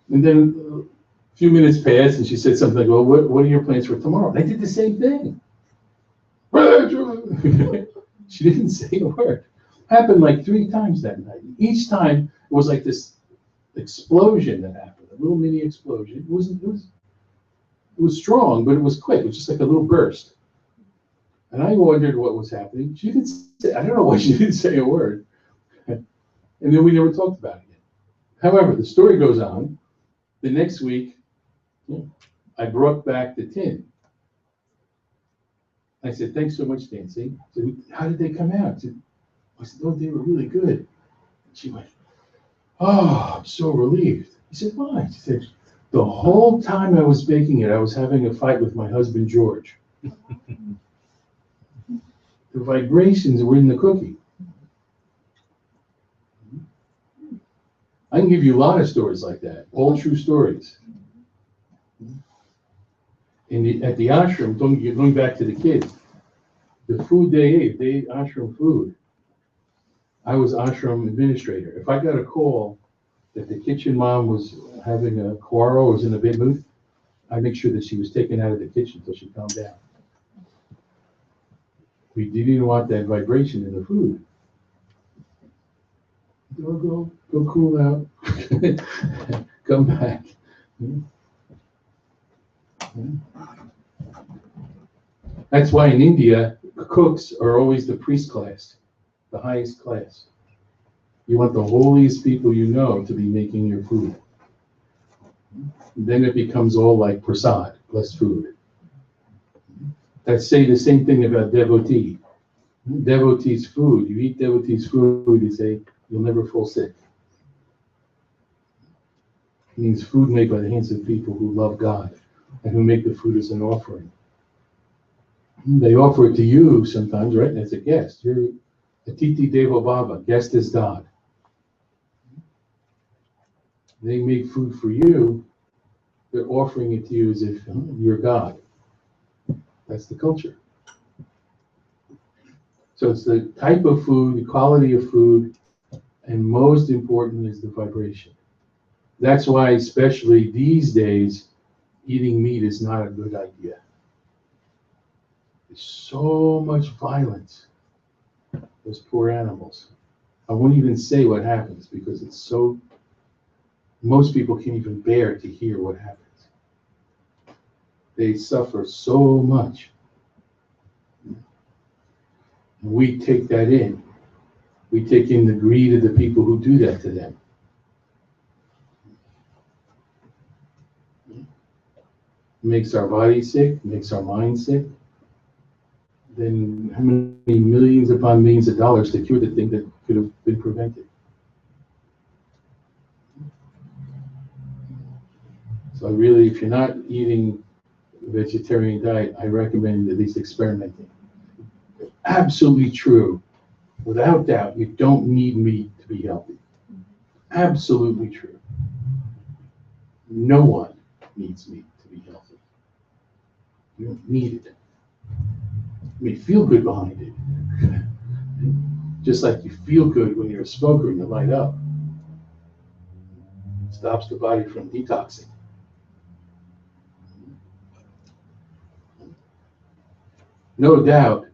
And then a few minutes passed, and she said something like, well, what are your plans for tomorrow? And I did the same thing. She didn't say a word. Happened like 3 times that night. Each time it was like this explosion that happened, a little mini explosion. It was strong, but it was quick. It was just like a little burst. And I wondered what was happening. She didn't say, I don't know why she didn't say a word. And then we never talked about it again. However, the story goes on. The next week, I brought back the tin. I said, thanks so much, Nancy. I said, how did they come out? I said, oh, they were really good. She went, oh, I'm so relieved. I said, why? She said, the whole time I was baking it, I was having a fight with my husband, George. The vibrations were in the cookie. I can give you a lot of stories like that, all true stories. At the ashram, going back to the kids, the food they ate ashram food. I was ashram administrator. If I got a call that the kitchen mom was having a quarrel, was in a bad mood, I'd make sure that she was taken out of the kitchen until she calmed down. We didn't want that vibration in the food. Go cool out. Come back. That's why in India, cooks are always the priest class, the highest class. You want the holiest people you know to be making your food. Then it becomes all like prasad, blessed food. That say the same thing about devotee. Devotee's food, you eat devotee's food, you say, you'll never fall sick. It means food made by the hands of people who love God and who make the food as an offering. They offer it to you sometimes, right, as a guest. You're Atiti Devo Bhava, guest is God. They make food for you, they're offering it to you as if you're God. That's the culture. So it's the type of food, the quality of food, and most important is the vibration. That's why, especially these days, eating meat is not a good idea. There's so much violence. Those poor animals. I won't even say what happens because it's so, most people can't even bear to hear what happens. They suffer so much. And we take that in. We take in the greed of the people who do that to them. It makes our body sick, makes our mind sick. Then how many millions upon millions of dollars to cure the thing that could have been prevented? So really, if you're not eating a vegetarian diet, I recommend at least experimenting. Absolutely true. Without doubt, you don't need meat to be healthy. Absolutely true. No one needs meat to be healthy. You don't need it. You may feel good behind it. Just like you feel good when you're a smoker and you light up. It stops the body from detoxing. No doubt,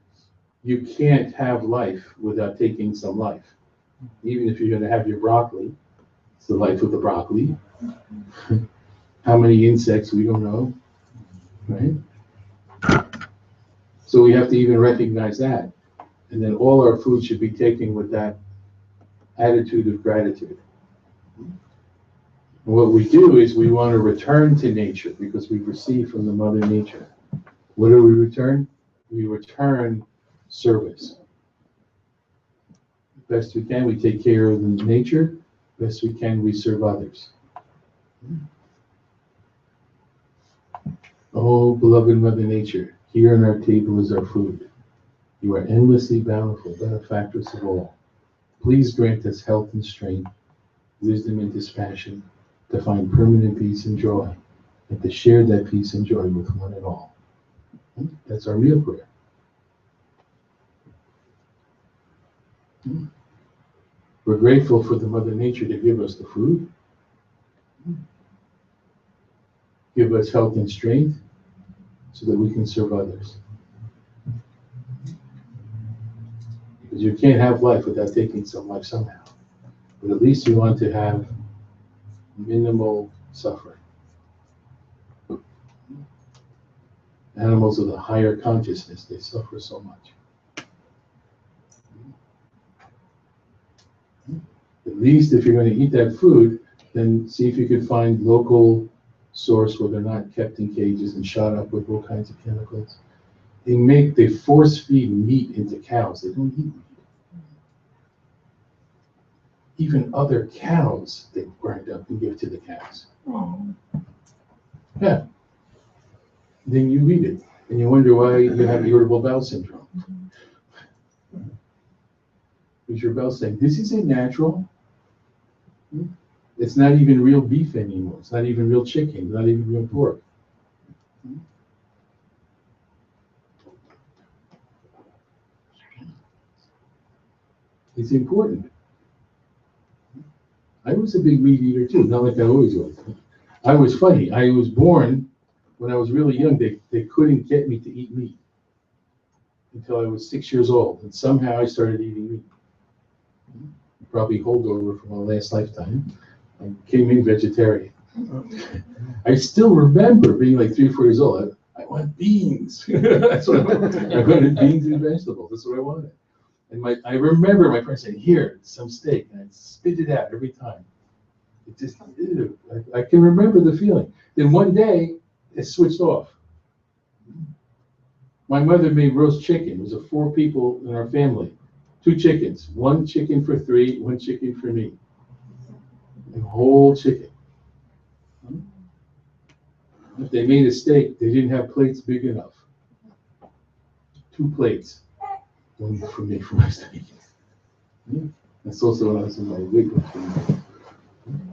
you can't have life without taking some life. Even if you're going to have your broccoli, it's the life of the broccoli. How many insects, we don't know, right? So we have to even recognize that. And then all our food should be taken with that attitude of gratitude. And what we do is we want to return to nature because we've received from the Mother Nature. What do we return? We return service. Best we can, we take care of the nature. Best we can, we serve others. Oh, beloved Mother Nature, here on our table is our food. You are endlessly bountiful, benefactress of all. Please grant us health and strength, wisdom and dispassion, to find permanent peace and joy, and to share that peace and joy with one and all. That's our meal prayer. We're grateful for the Mother Nature to give us the food, give us health and strength, so that we can serve others. Because you can't have life without taking some life somehow. But at least you want to have minimal suffering. Animals of the higher consciousness, they suffer so much. At least if you're going to eat that food, then see if you could find local source where they're not kept in cages and shot up with all kinds of chemicals. They force feed meat into cows. They don't eat meat. Even other cows, they grind up and give to the cows. Yeah. Then you eat it, and you wonder why you have irritable bowel syndrome. Because your bowel saying, this isn't natural. It's not even real beef anymore. It's not even real chicken. It's not even real pork. It's important. I was a big meat eater too, not like I always was. I was funny. I was born, when I was really young, they couldn't get me to eat meat until I was 6 years old. And somehow I started eating meat. Probably holdover from my last lifetime. I became a vegetarian. I still remember being like 3 or 4 years old. I want beans. That's what I wanted. I wanted beans and vegetables. That's what I wanted. And I remember my friend saying, here, some steak. And I'd spit it out every time. It just, ew. I can remember the feeling. Then one day, it switched off. My mother made roast chicken. It was 4 people in our family. 2 chickens. 1 chicken for 3, 1 chicken for me. A whole chicken. If they made a steak, they didn't have plates big enough. 2 plates. 1 for me for my steak. That's also when I was in my weight loss.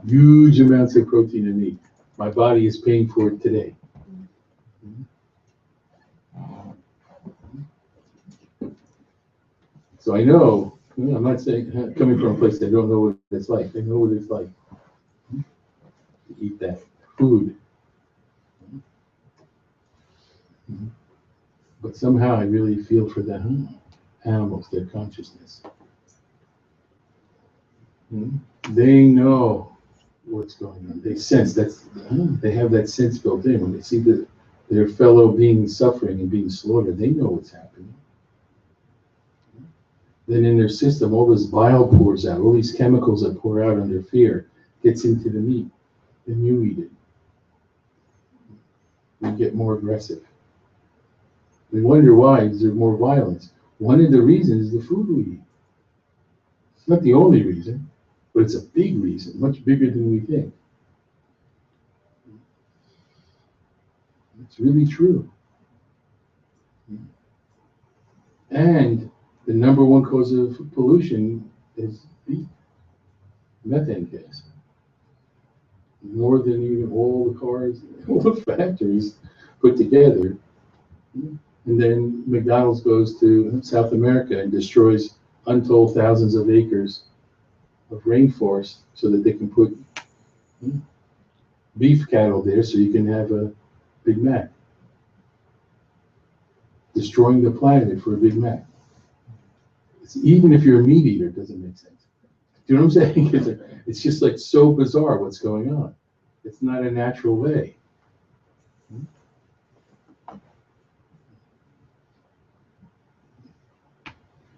Huge amounts of protein and meat. My body is paying for it today. So I know, I'm not saying, coming from a place that I don't know what it's like. I know what it's like to eat that food. But somehow I really feel for the animals, their consciousness. They know what's going on. They sense they have that sense built in. When they see their fellow beings suffering and being slaughtered, they know what's happening. Then in their system, all this bile pours out, all these chemicals that pour out under fear gets into the meat. Then you eat it. You get more aggressive. We wonder why is there more violence. One of the reasons is the food we eat. It's not the only reason, but it's a big reason, much bigger than we think. It's really true. And the number 1 cause of pollution is beef. methane gas. More than even all the cars, all the factories put together. And then McDonald's goes to South America and destroys untold thousands of acres of rainforest so that they can put beef cattle there so you can have a Big Mac. Destroying the planet for a Big Mac. Even if you're a meat eater, it doesn't make sense. Do you know what I'm saying? It's just like so bizarre what's going on. It's not a natural way.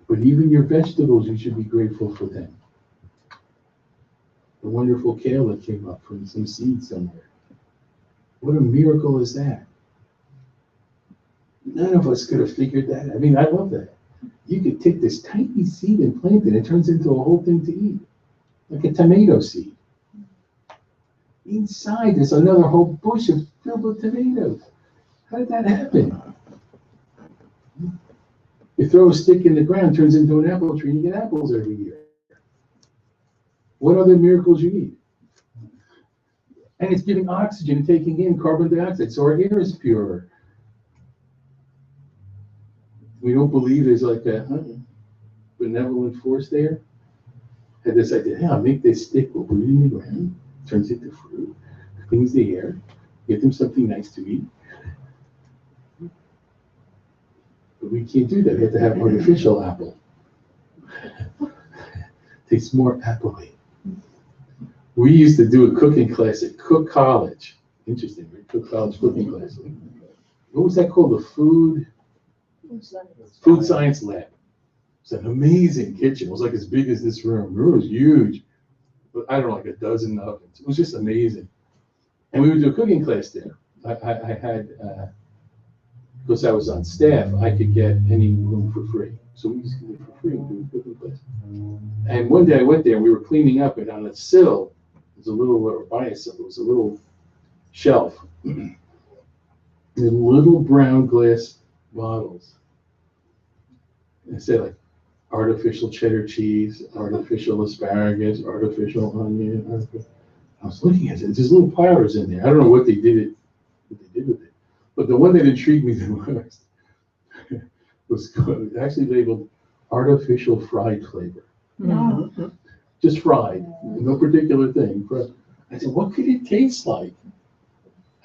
But even your vegetables, you should be grateful for them. The wonderful kale that came up from some seed somewhere. What a miracle is that? None of us could have figured that. I mean, I love that. You could take this tiny seed and plant it, it turns into a whole thing to eat. Like a tomato seed. Inside there's another whole bush filled with tomatoes. How did that happen? You throw a stick in the ground, turns into an apple tree, and you get apples every year. What other miracles you need? And it's giving oxygen and taking in carbon dioxide, so our air is purer. We don't believe there's like a benevolent force there. Had this idea, hey, I'll make this stick, we'll put it in the ground, turns into fruit, cleans the air, get them something nice to eat. But we can't do that. We have to have artificial apple. Tastes more appley. We used to do a cooking class at Cook College. Interesting, right? Cook College cooking class. What was that called? The Food Science Lab. It's an amazing kitchen. It was like as big as this room. The room was huge. But I don't know, like a dozen ovens. It was just amazing. And we would do a cooking class there. I had, because I was on staff, I could get any room for free. So we used to do it for free and do a cooking class. And one day I went there and we were cleaning up, and on the sill, there's a little, or by a sill, there was a little shelf. And little brown glass bottles. And it said like artificial cheddar cheese, artificial asparagus, artificial onion. I was looking at it. There's little powders in there. I don't know what they did with it. But the one that intrigued me the most was actually labeled artificial fried flavor. Mm-hmm. Just fried, no particular thing. I said, what could it taste like?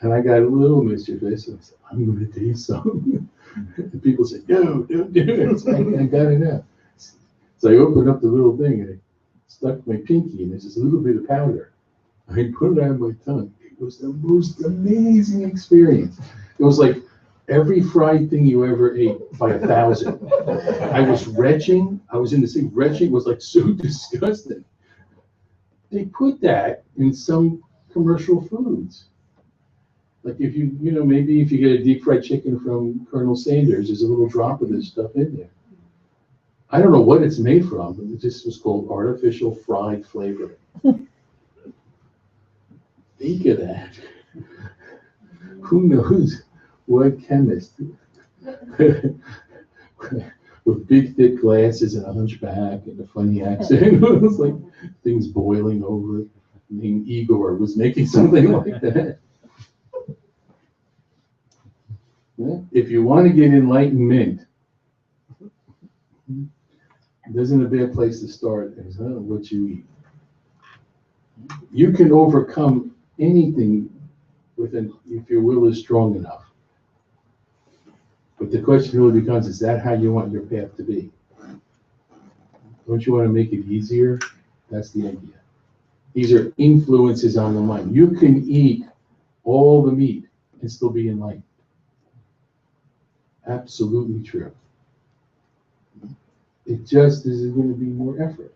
And I got a little mischievous. I said, I'm going to taste some. And people said, no, don't do it. So I got it out. So I opened up the little thing and I stuck my pinky, and there's just a little bit of powder. I put it on my tongue. It was the most amazing experience. It was like every fried thing you ever ate by 1,000. I was retching. I was in the same retching. Was like so disgusting. They put that in some commercial foods. Like if maybe if you get a deep fried chicken from Colonel Sanders, there's a little drop of this stuff in there. I don't know what it's made from, but it just was called artificial fried flavor. Think of that. Who knows what chemist with big thick glasses and a hunchback and a funny accent. It was like things boiling over. Named Igor was making something like that. If you want to get enlightenment, it isn't a bad place to start is what you eat. You can overcome anything if your will is strong enough. But the question really becomes, is that how you want your path to be? Don't you want to make it easier? That's the idea. These are influences on the mind. You can eat all the meat and still be enlightened. Absolutely true. It just is going to be more effort.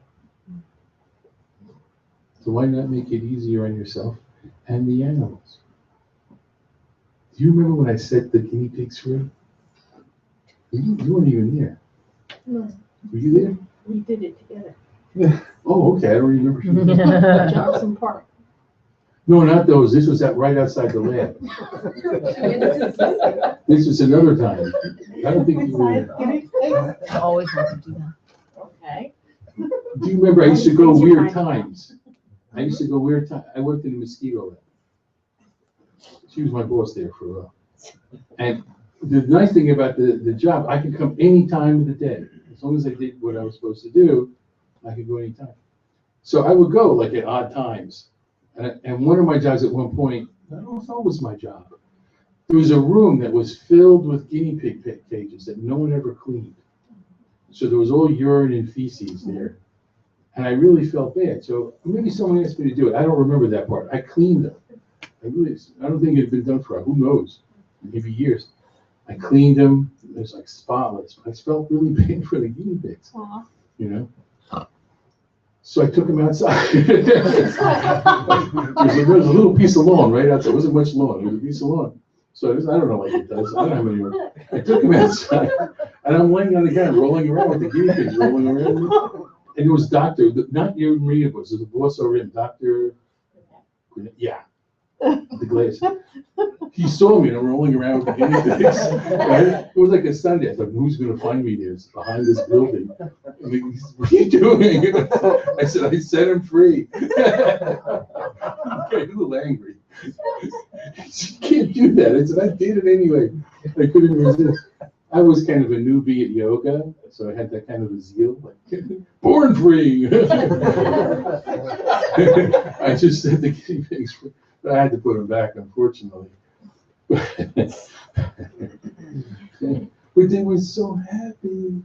So why not make it easier on yourself and the animals? Do you remember when I set the guinea pigs free? You weren't even there. No, Were you there? we did it together. Oh, okay. I don't remember. Johnson Park. No, not those. This was right outside the lab. This was another time. I don't think you were there. I always want to do that. Okay. Do you remember I used to go weird times? I used to go weird time. I worked in a mosquito lab. She was my boss there for a while. And the nice thing about the job, I could come any time of the day. As long as I did what I was supposed to do, I could go anytime. So I would go like at odd times. And one of my jobs at one point, I don't know if that was my job. There was a room that was filled with guinea pig cages that no one ever cleaned. So there was all urine and feces there. And I really felt bad. So maybe someone asked me to do it. I don't remember that part. I cleaned them. I don't think it had been done for, who knows, maybe years. I cleaned them. It was like spotless. I felt really bad for the guinea pigs, you know? So I took them outside. There's a little piece of lawn right outside. It wasn't much lawn. It was a piece of lawn. So I don't know what it does. I don't have any room. I took them outside, and I'm laying on the ground, rolling around with the guinea pigs rolling around. And it was Dr. Not your Maria Bush, it was the boss over him, Dr. Yeah, the glass. He saw me and I'm rolling around with the guinea pigs. Right? It was like a Sunday. I thought, who's going to find me there? It's behind this building. I mean, what are you doing? I said, I set him free. He got a little angry. You can't do that. I said, I did it anyway. I couldn't resist. I was kind of a newbie at yoga, so I had that kind of a zeal, like, born free. I just said the guinea pigs free. But I had to put them back, unfortunately. But they were so happy.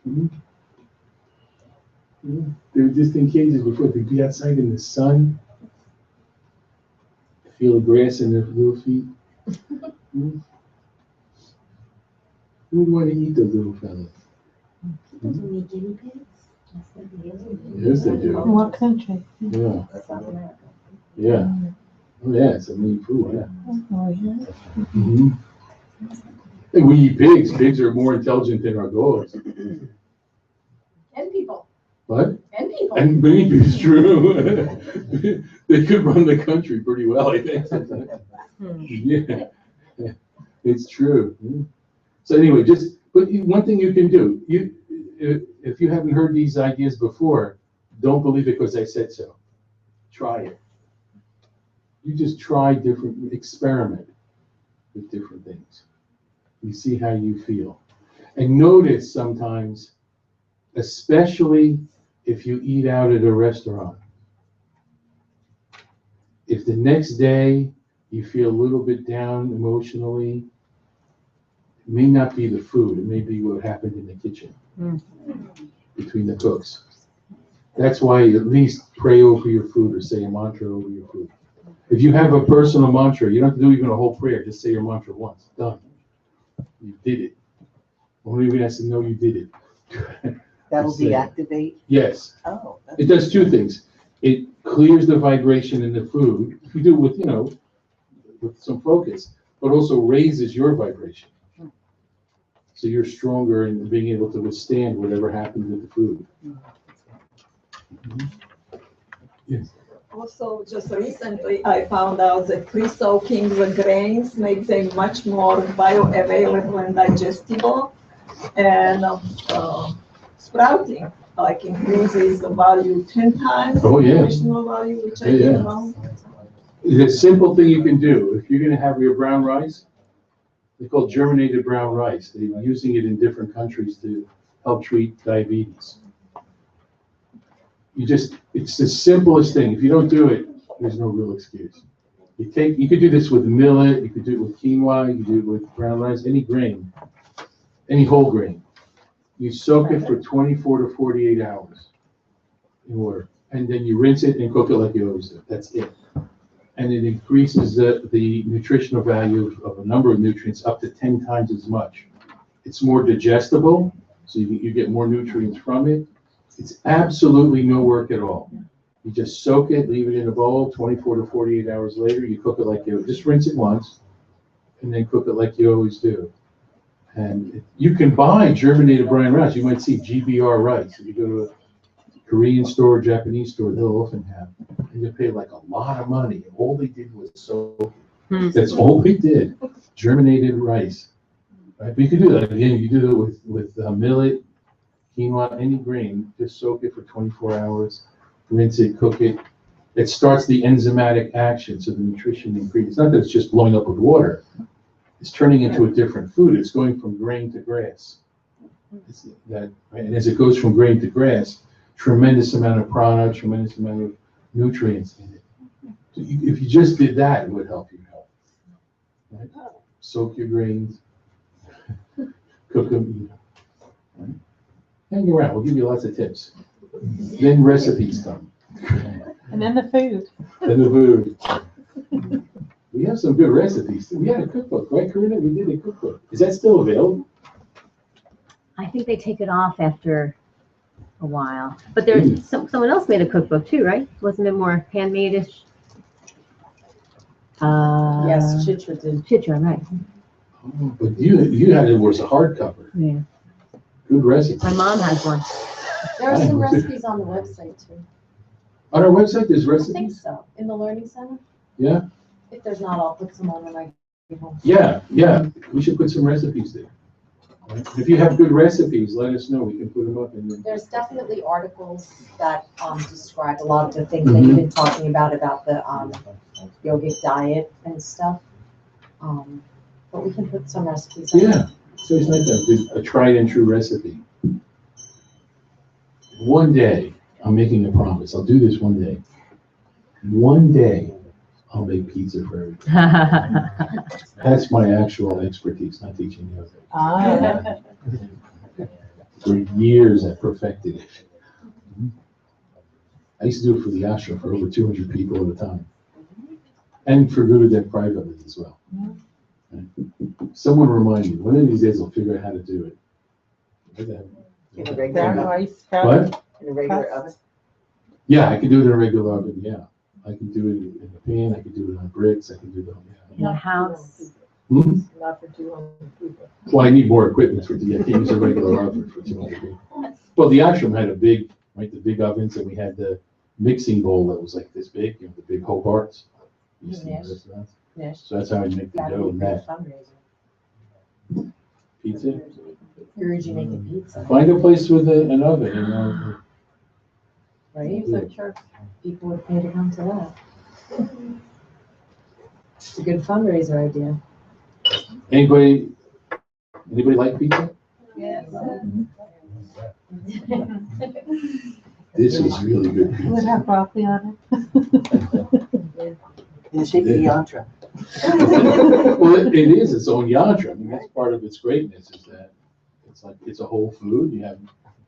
They were just in cages before. They'd be outside in the sun, feel the grass in their little feet. Who would want to eat those little fellas? Do we need guinea pigs? Yes, they do. In what country? Yeah. South America. Yeah. Oh, yeah, it's a meat food, yeah. Oh, yeah. Mm-hmm. And we eat pigs. Pigs are more intelligent than our dogs. And people. What? And people. And maybe it's true. They could run the country pretty well, I think. Yeah, it's true. So anyway, but one thing you can do, if you haven't heard these ideas before, don't believe it because I said so. Try it. You just try experiment with different things. You see how you feel. And notice sometimes, especially if you eat out at a restaurant, if the next day you feel a little bit down emotionally, it may not be the food, it may be what happened in the kitchen between the cooks. That's why at least pray over your food or say a mantra over your food. If you have a personal mantra, you don't have to do even a whole prayer, just say your mantra once. Done. You did it. Only one has to know you did it. That'll deactivate? Yes. Oh. It does two things. It clears the vibration in the food, if you do it with, with some focus, but also raises your vibration. So you're stronger in being able to withstand whatever happens with the food. Yes. Also, just recently, I found out that pre-soaking the grains makes them much more bioavailable and digestible, and sprouting like increases the value 10 times. Oh, yeah. Nutritional value, which I didn't know. It's a simple thing you can do. If you're going to have your brown rice, they call germinated brown rice. They're using it in different countries to help treat diabetes. It's the simplest thing. If you don't do it, there's no real excuse. You could do this with millet, you could do it with quinoa, you could do it with brown rice, any grain, any whole grain. You soak it for 24 to 48 hours in water, and then you rinse it and cook it like you always do. That's it. And it increases the nutritional value of a number of nutrients up to 10 times as much. It's more digestible, so you get more nutrients from it. It's absolutely no work at all. You just soak it, leave it in a bowl, 24 to 48 hours later, you cook it like just rinse it once, and then cook it like you always do. And you can buy germinated brown rice. You might see GBR rice. If you go to a Korean store, Japanese store, they'll often have. And you pay like a lot of money. All they did was soak. That's all they did. Germinated rice. Right? But you can do that. Again, you do it with millet, quinoa, any grain. Just soak it for 24 hours. rinse it, cook it. It starts the enzymatic action, so the nutrition increases. Not that it's just blowing up with water. It's turning into a different food. It's going from grain to grass. Right? And as it goes from grain to grass, tremendous amount of prana, tremendous amount of nutrients in it. So if you just did that, it would help your health. Right? Soak your grains, cook them, right? Hang around. We'll give you lots of tips. Then recipes come. And then the food. Then the food. We have some good recipes. We had a cookbook, right, Carrera? We did a cookbook. Is that still available? I think they take it off after a while. But there's someone else made a cookbook too, right? Wasn't it more handmade-ish? Yes, Chitra did. Chitra, right. Oh, but you had it was a hardcover. Yeah. Good recipe. My mom has one. There are some recipes on the website too. On our website, there's I recipes? think so. In the Learning Center? Yeah? If there's not, I'll put some on when I get home. Yeah. We should put some recipes there. Right? If you have good recipes, let us know. We can put them up. There's definitely articles that describe a lot of the things that you've been talking about the yogic diet and stuff. But we can put some recipes on. Yeah. So it's like a tried and true recipe. One day, I'm making a promise. I'll do this one day. One day, I'll make pizza for everybody. That's my actual expertise, not teaching yoga. Ah. For years, I perfected it. I used to do it for the ashram for over 200 people at a time. And for Gurudev privately as well. Someone remind me, one of these days I'll figure out how to do it. In a regular Brown oven. rice. What? In a regular oven. Yeah, I can do it in a regular oven, yeah. I can do it in the pan, I can do it on bricks, I can do it on, In the house. Hmm? Not for 200 people. Well, I need more equipment for the, I can't use a regular oven for 200 people. Well, the ashram had a big, right, the big ovens, and we had the mixing bowl that was like this big, the big Hobarts. You used to know restaurants. Yes. So that's how I make the dough and that. Fundraiser. Pizza? Guruji making pizza, Find a place with an oven, right? So sure. People would pay to come to that. It's a good fundraiser idea. Anybody like pizza? Yes. This is really good Would pizza. have broccoli on it. In the shape of the yantra. Well, it is its own yantra. I mean, that's part of its greatness is that it's a whole food. You have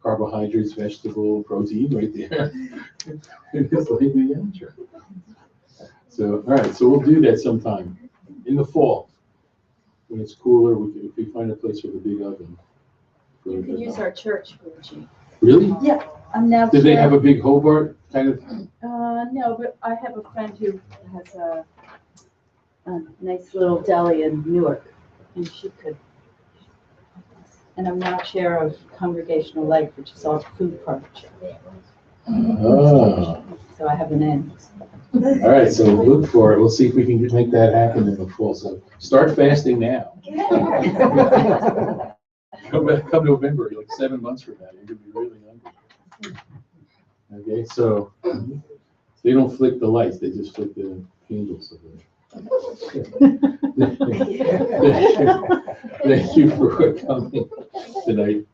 carbohydrates, vegetable, protein right there. It's like the yantra. So, all right, so we'll do that sometime in the fall. When it's cooler, if we find a place with a big oven. You can use our church, Guruji. Really? Yeah, I'm now. Did they chair- have a big Hobart kind of? No, but I have a friend who has a nice little deli in Newark, and she could. And I'm now chair of Congregational Life, which is our food partnership. Oh. So I have an end. All right, so we'll look for it. We'll see if we can make that happen in the fall. So start fasting now. Come November, like 7 months from now, you're gonna be really hungry. Okay, so they don't flick the lights, they just flick the candles. Thank you for coming tonight,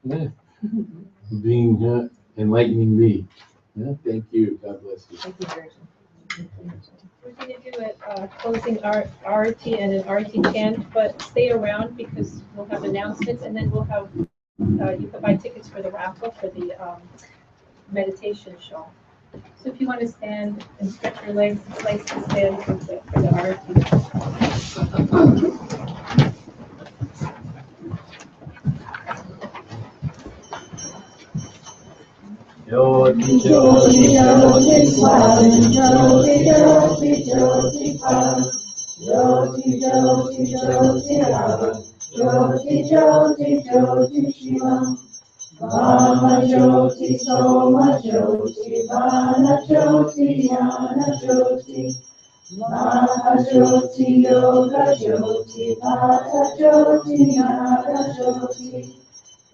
being enlightening me. Yeah, thank you. God bless you. Thank you, Guruji. We're going to do a closing arati and an arati chant, but stay around because we'll have announcements and then we'll have, you can buy tickets for the raffle for the meditation show. So if you want to stand and stretch your legs, it's nice to stand for the arati. Jyoti Jyoti Jyoti Swami Jyoti Jyoti Jyoti Bhava Jyoti Jyoti Jyoti Rava Jyoti Jyoti Jyoti Shiva Vama Jyoti Soma Jyoti Vana Jyoti Jnana Jyoti Maha Jyoti Yoga Jyoti Bhata Jyoti Nara Jyoti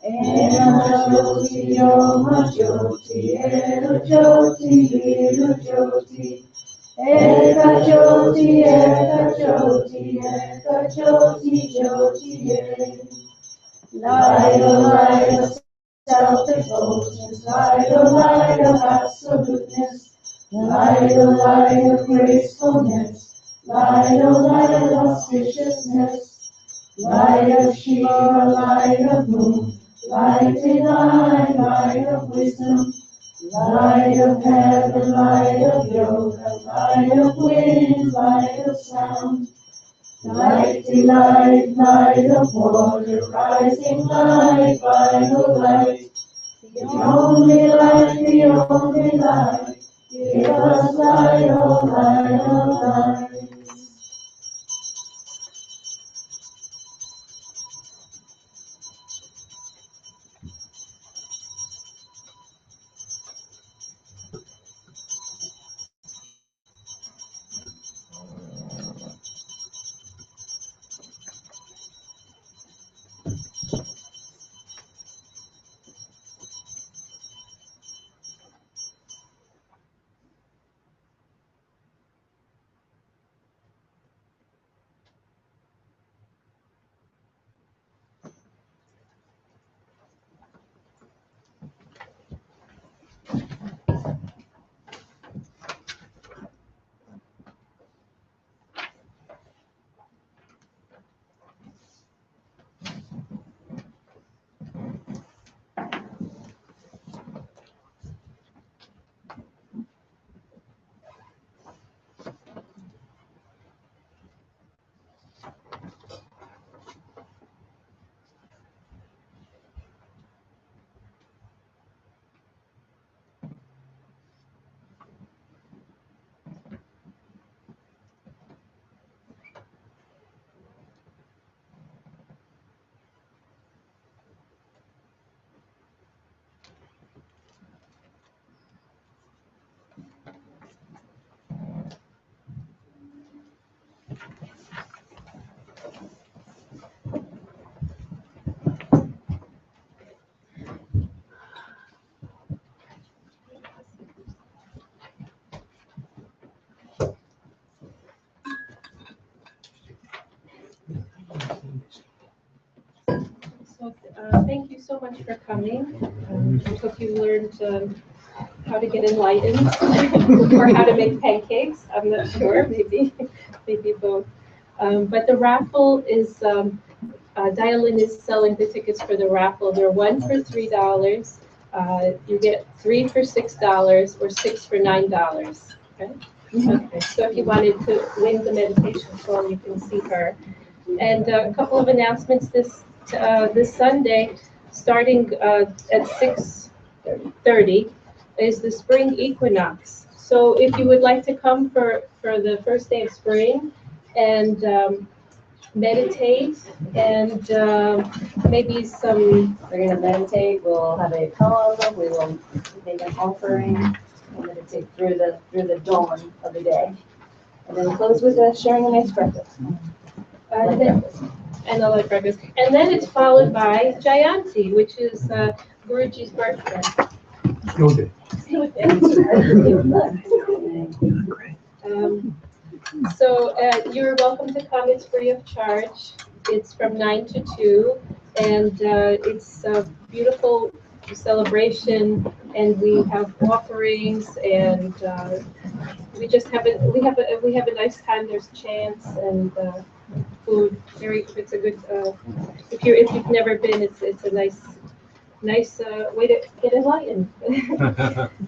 Ena Jyoti Yoma Jyoti Ena Jyoti Ena Jyoti Eka Jyoti Eka Jyoti Eka Jyoti Jyoti Light of light of self-devotion, light of absoluteness, light of gracefulness, light of auspiciousness, light of Shiva, light of moon, light divine, light of wisdom, light of heaven, light of yoga, light of wind, light of sound, light delight, light of water, rising light, vital light, the only light, the only light, give us light, oh light, oh light. So thank you so much for coming. I hope you learned how to get enlightened or how to make pancakes. I'm not sure, maybe both. But the raffle is, Dial-In is selling the tickets for the raffle. They're one for $3. You get 3 for $6 or 6 for $9. Okay? Okay. So if you wanted to win the meditation phone, you can see her. And a couple of announcements this Sunday, starting at 6:30, is the spring equinox. So if you would like to come for the first day of spring and meditate and maybe some. We're gonna meditate, we'll have a poem, we will make an offering, and meditate through the dawn of the day. And then close with sharing a nice breakfast. And a light breakfast. And then it's followed by Jayanti, which is Guruji's birthday. Okay. So you're welcome to come. It's free of charge. It's from 9 to 2, and it's a beautiful celebration. And we have offerings, and we just have a nice time. There's chants and food. It's a good. If you've never been, it's a nice way to get enlightened.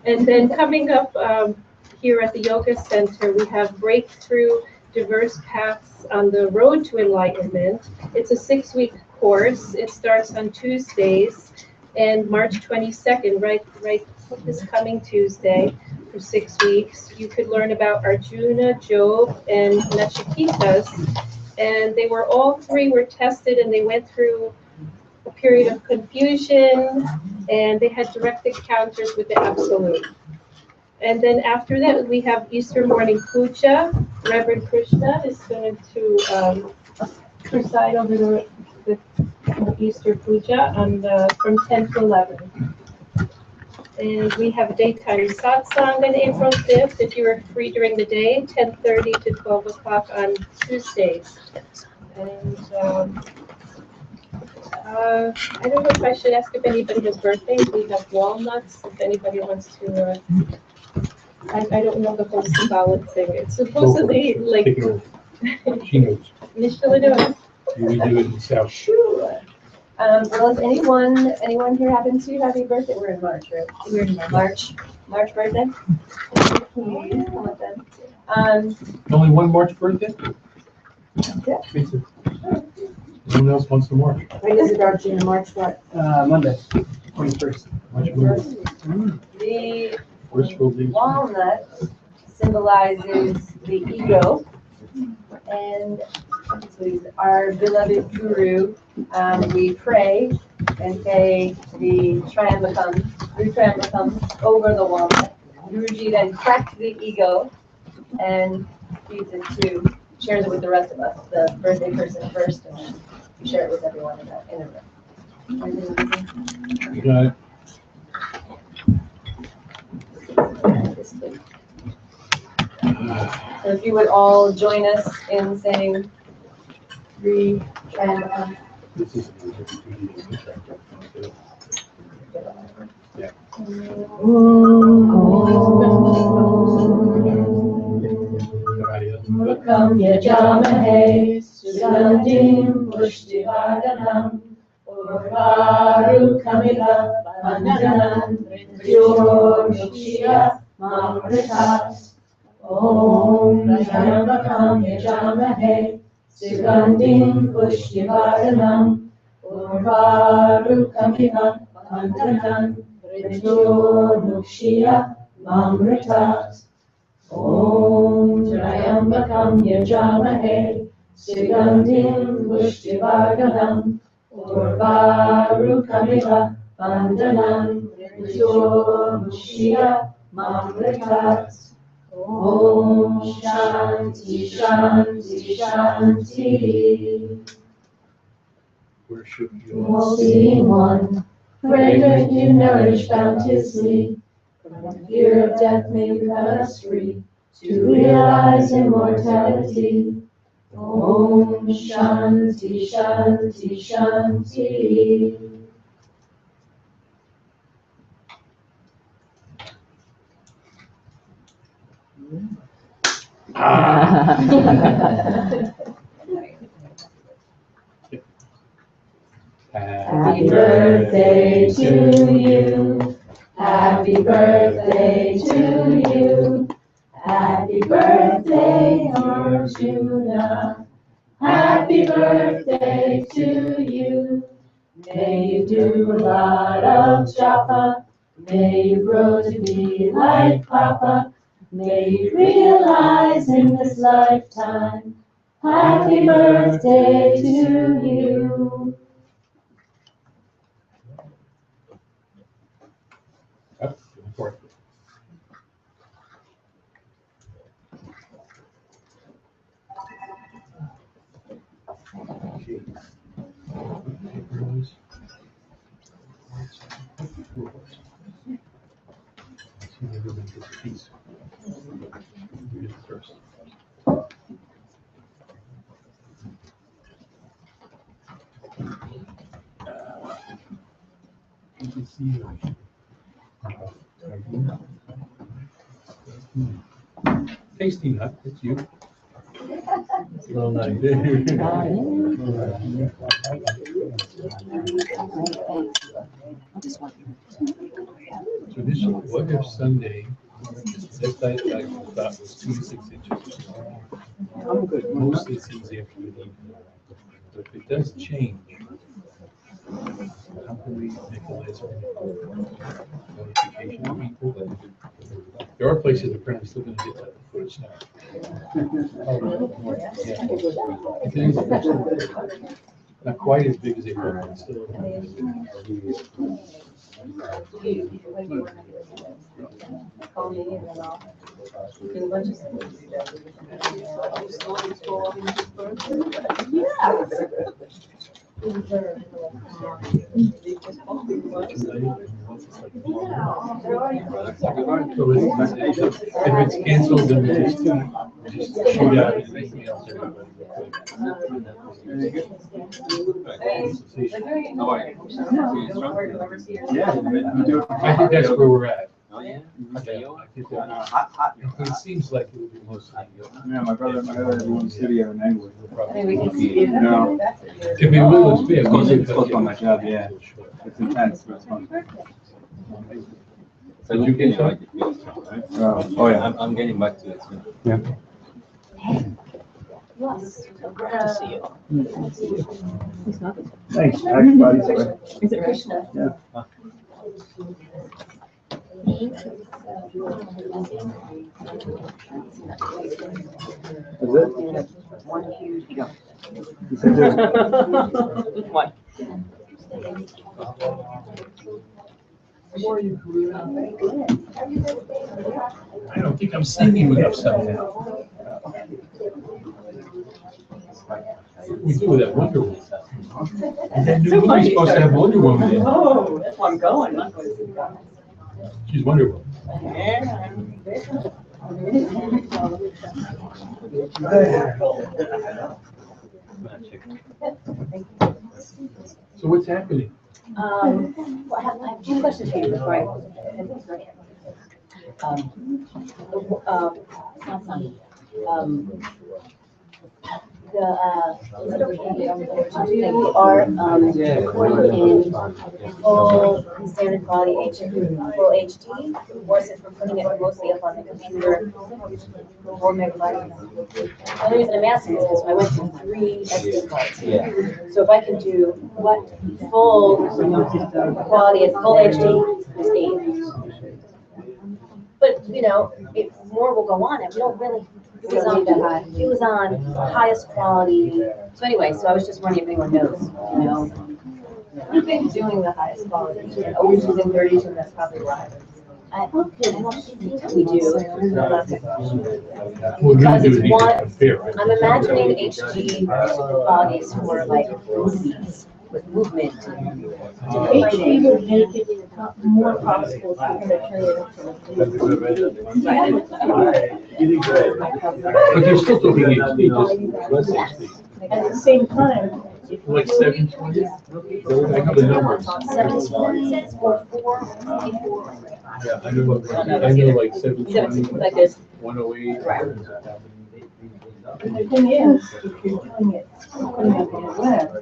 And then coming up here at the Yoga Center, we have Breakthrough Diverse Paths on the Road to Enlightenment. It's a 6-week course. It starts on Tuesdays and March 22nd, right this coming Tuesday for 6 weeks. You could learn about Arjuna, Job, and Nachiketas. And all three were tested, and they went through a period of confusion, and they had direct encounters with the Absolute. And then after that, we have Easter morning puja. Reverend Krishna is going to preside over the the Easter Puja from 10 to 11. And we have daytime satsang on April 5th, if you are free during the day, 10:30 to 12 o'clock on Tuesdays. And I don't know if I should ask if anybody has birthdays. We have walnuts, if anybody wants to, I don't know the whole symbolic thing. It's supposedly like, She knows. Michelle, do it. We do it in South. Sure. Well, if anyone here happens to have a birthday, we're in March, right? We're in March birthday. Please come up then. Only one March birthday? Yeah. Me too. No one else wants to March. When does it start, Gina? March what? Monday, 21st. March Monday. The First full day. walnut symbolizes the ego, and our beloved guru, we pray and say the Triambakam over the walnut. Guruji then cracks the ego and feeds it shares it with the rest of us, the birthday person first, and then we share it with everyone in a room. You got it. So if you would all join us in saying three Triambakam. This is. Yeah. Mukam yajamahe, sugandim pushtivardhanam, urvaru kamila bandhanam, mrityurmukshiya mamritas. Om Triambakam yajamahe, sugandim pushtivardhanam, urvaru kamila bandhanam, mrityurmukshiya mamritas. Om Triambakam yajamahe, sugandim pushtivardhanam, urvarukamila bandhanam, mrityurmukshiya mamritas. Om Shanti Shanti Shanti. Worship you. Most being one, fragrant you nourish bounteously. From fear of death may you cut us free, to realize immortality. Om Shanti Shanti Shanti. Happy birthday to you. Happy birthday to you. Happy birthday, Arjuna. Happy birthday to you. May you do a lot of japa. May you grow to be like Papa. May you realize in this lifetime. Happy birthday to you. Up, forth. Tasty nut, it's you. Well, nice. So this, what if Sunday, this I thought was 2 to 6 inches. Mostly it's easy after the evening. But if it does change, how can we make a list notification to people that there are places that apparently still gonna get that foot of snow. Not quite as big as they were, but still. Call me and then I'll do a bunch of things. So if it's canceled, then we just shoot out anything else. I think that's where we're at. Oh, yeah? I think it seems like it would be mostly. Yeah, my brother was in the studio in England. I mean, we can see. No. If we will, it's big. It's close on my job, yeah. It's intense, but it's fun. So you can like it, right? Oh, yeah. I'm getting back to it soon. Yeah. Thanks, everybody. Is it Krishna? Yeah. Is it? One huge go. One. I don't think I'm singing enough somehow. We do with that Wonder Woman. And that new movie's supposed to have Wonder Woman in it. Oh, that's where I'm going. She's Wonder Woman. So what's happening? Well, I have two questions for you before I. Satsang. Is it okay if you are recording in full standard quality full HD, or is it for putting it mostly up on the computer? 4 megabytes. The only reason I'm asking is because I went through 3 SD cards. So if I can do what full quality is full HD is 8. But you know, more will go on it. We don't really. It was on highest quality. So anyway, so I was just wondering if anyone knows, you know. We've been doing the highest quality. Always using 30s, and that's probably why. I don't think we do. Because it's one, I'm imagining HD qualities for like movies with movement. HD would make it more possible for you to turn it But you're still talking HD, just less HD. at the same time. Like 720? I have a number. 720 or 4. Yeah, I know like 720, Like this. 108. Right. And the thing is, if you're doing it, putting it on the web, you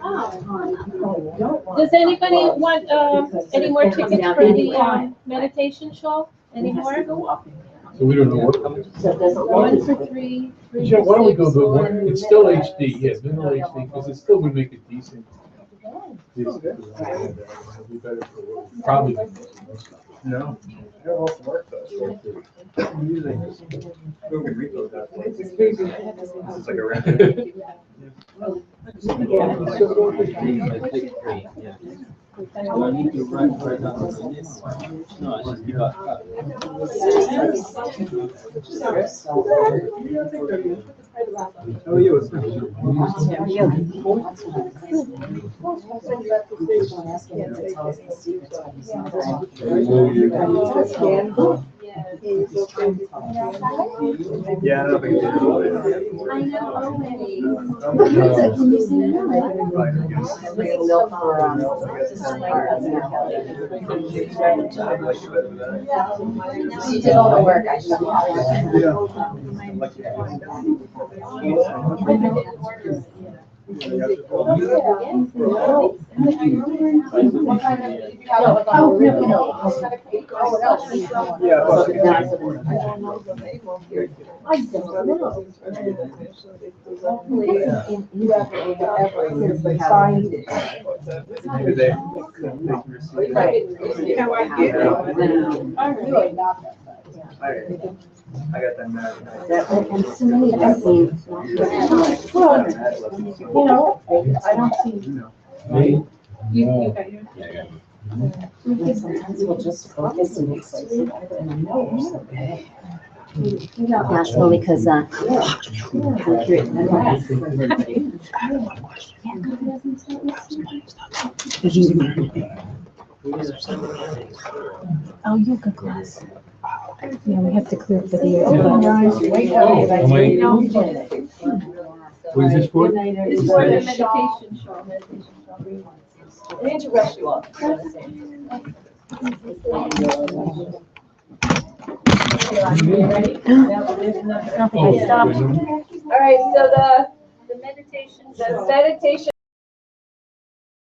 probably don't want. Does anybody want any more tickets for the meditation show anymore? So we don't know what. So does it 1 for 3, 3 Joe, why don't we go for the 6, one, it's still HD, yeah, middle HD, because it still would make it decent. Be better for, probably. No. It also works though. Usually, moving repos that way. It's like a random. Do I need to write down on this? No, I just give up. Oh, you was. Yeah, I don't think it's I know already. She did all the work. I should I got that mad. And so many things. Well, you know, I don't see. You got yours? Because sometimes we'll just focus and it's like, and I know it's okay. That's well because I'm curious. Oh, yoga class. Yeah, we have to clear the video. What is this for? It's for the meditation show. I need to rush you off. Ready? Okay, stop. All right, so the meditation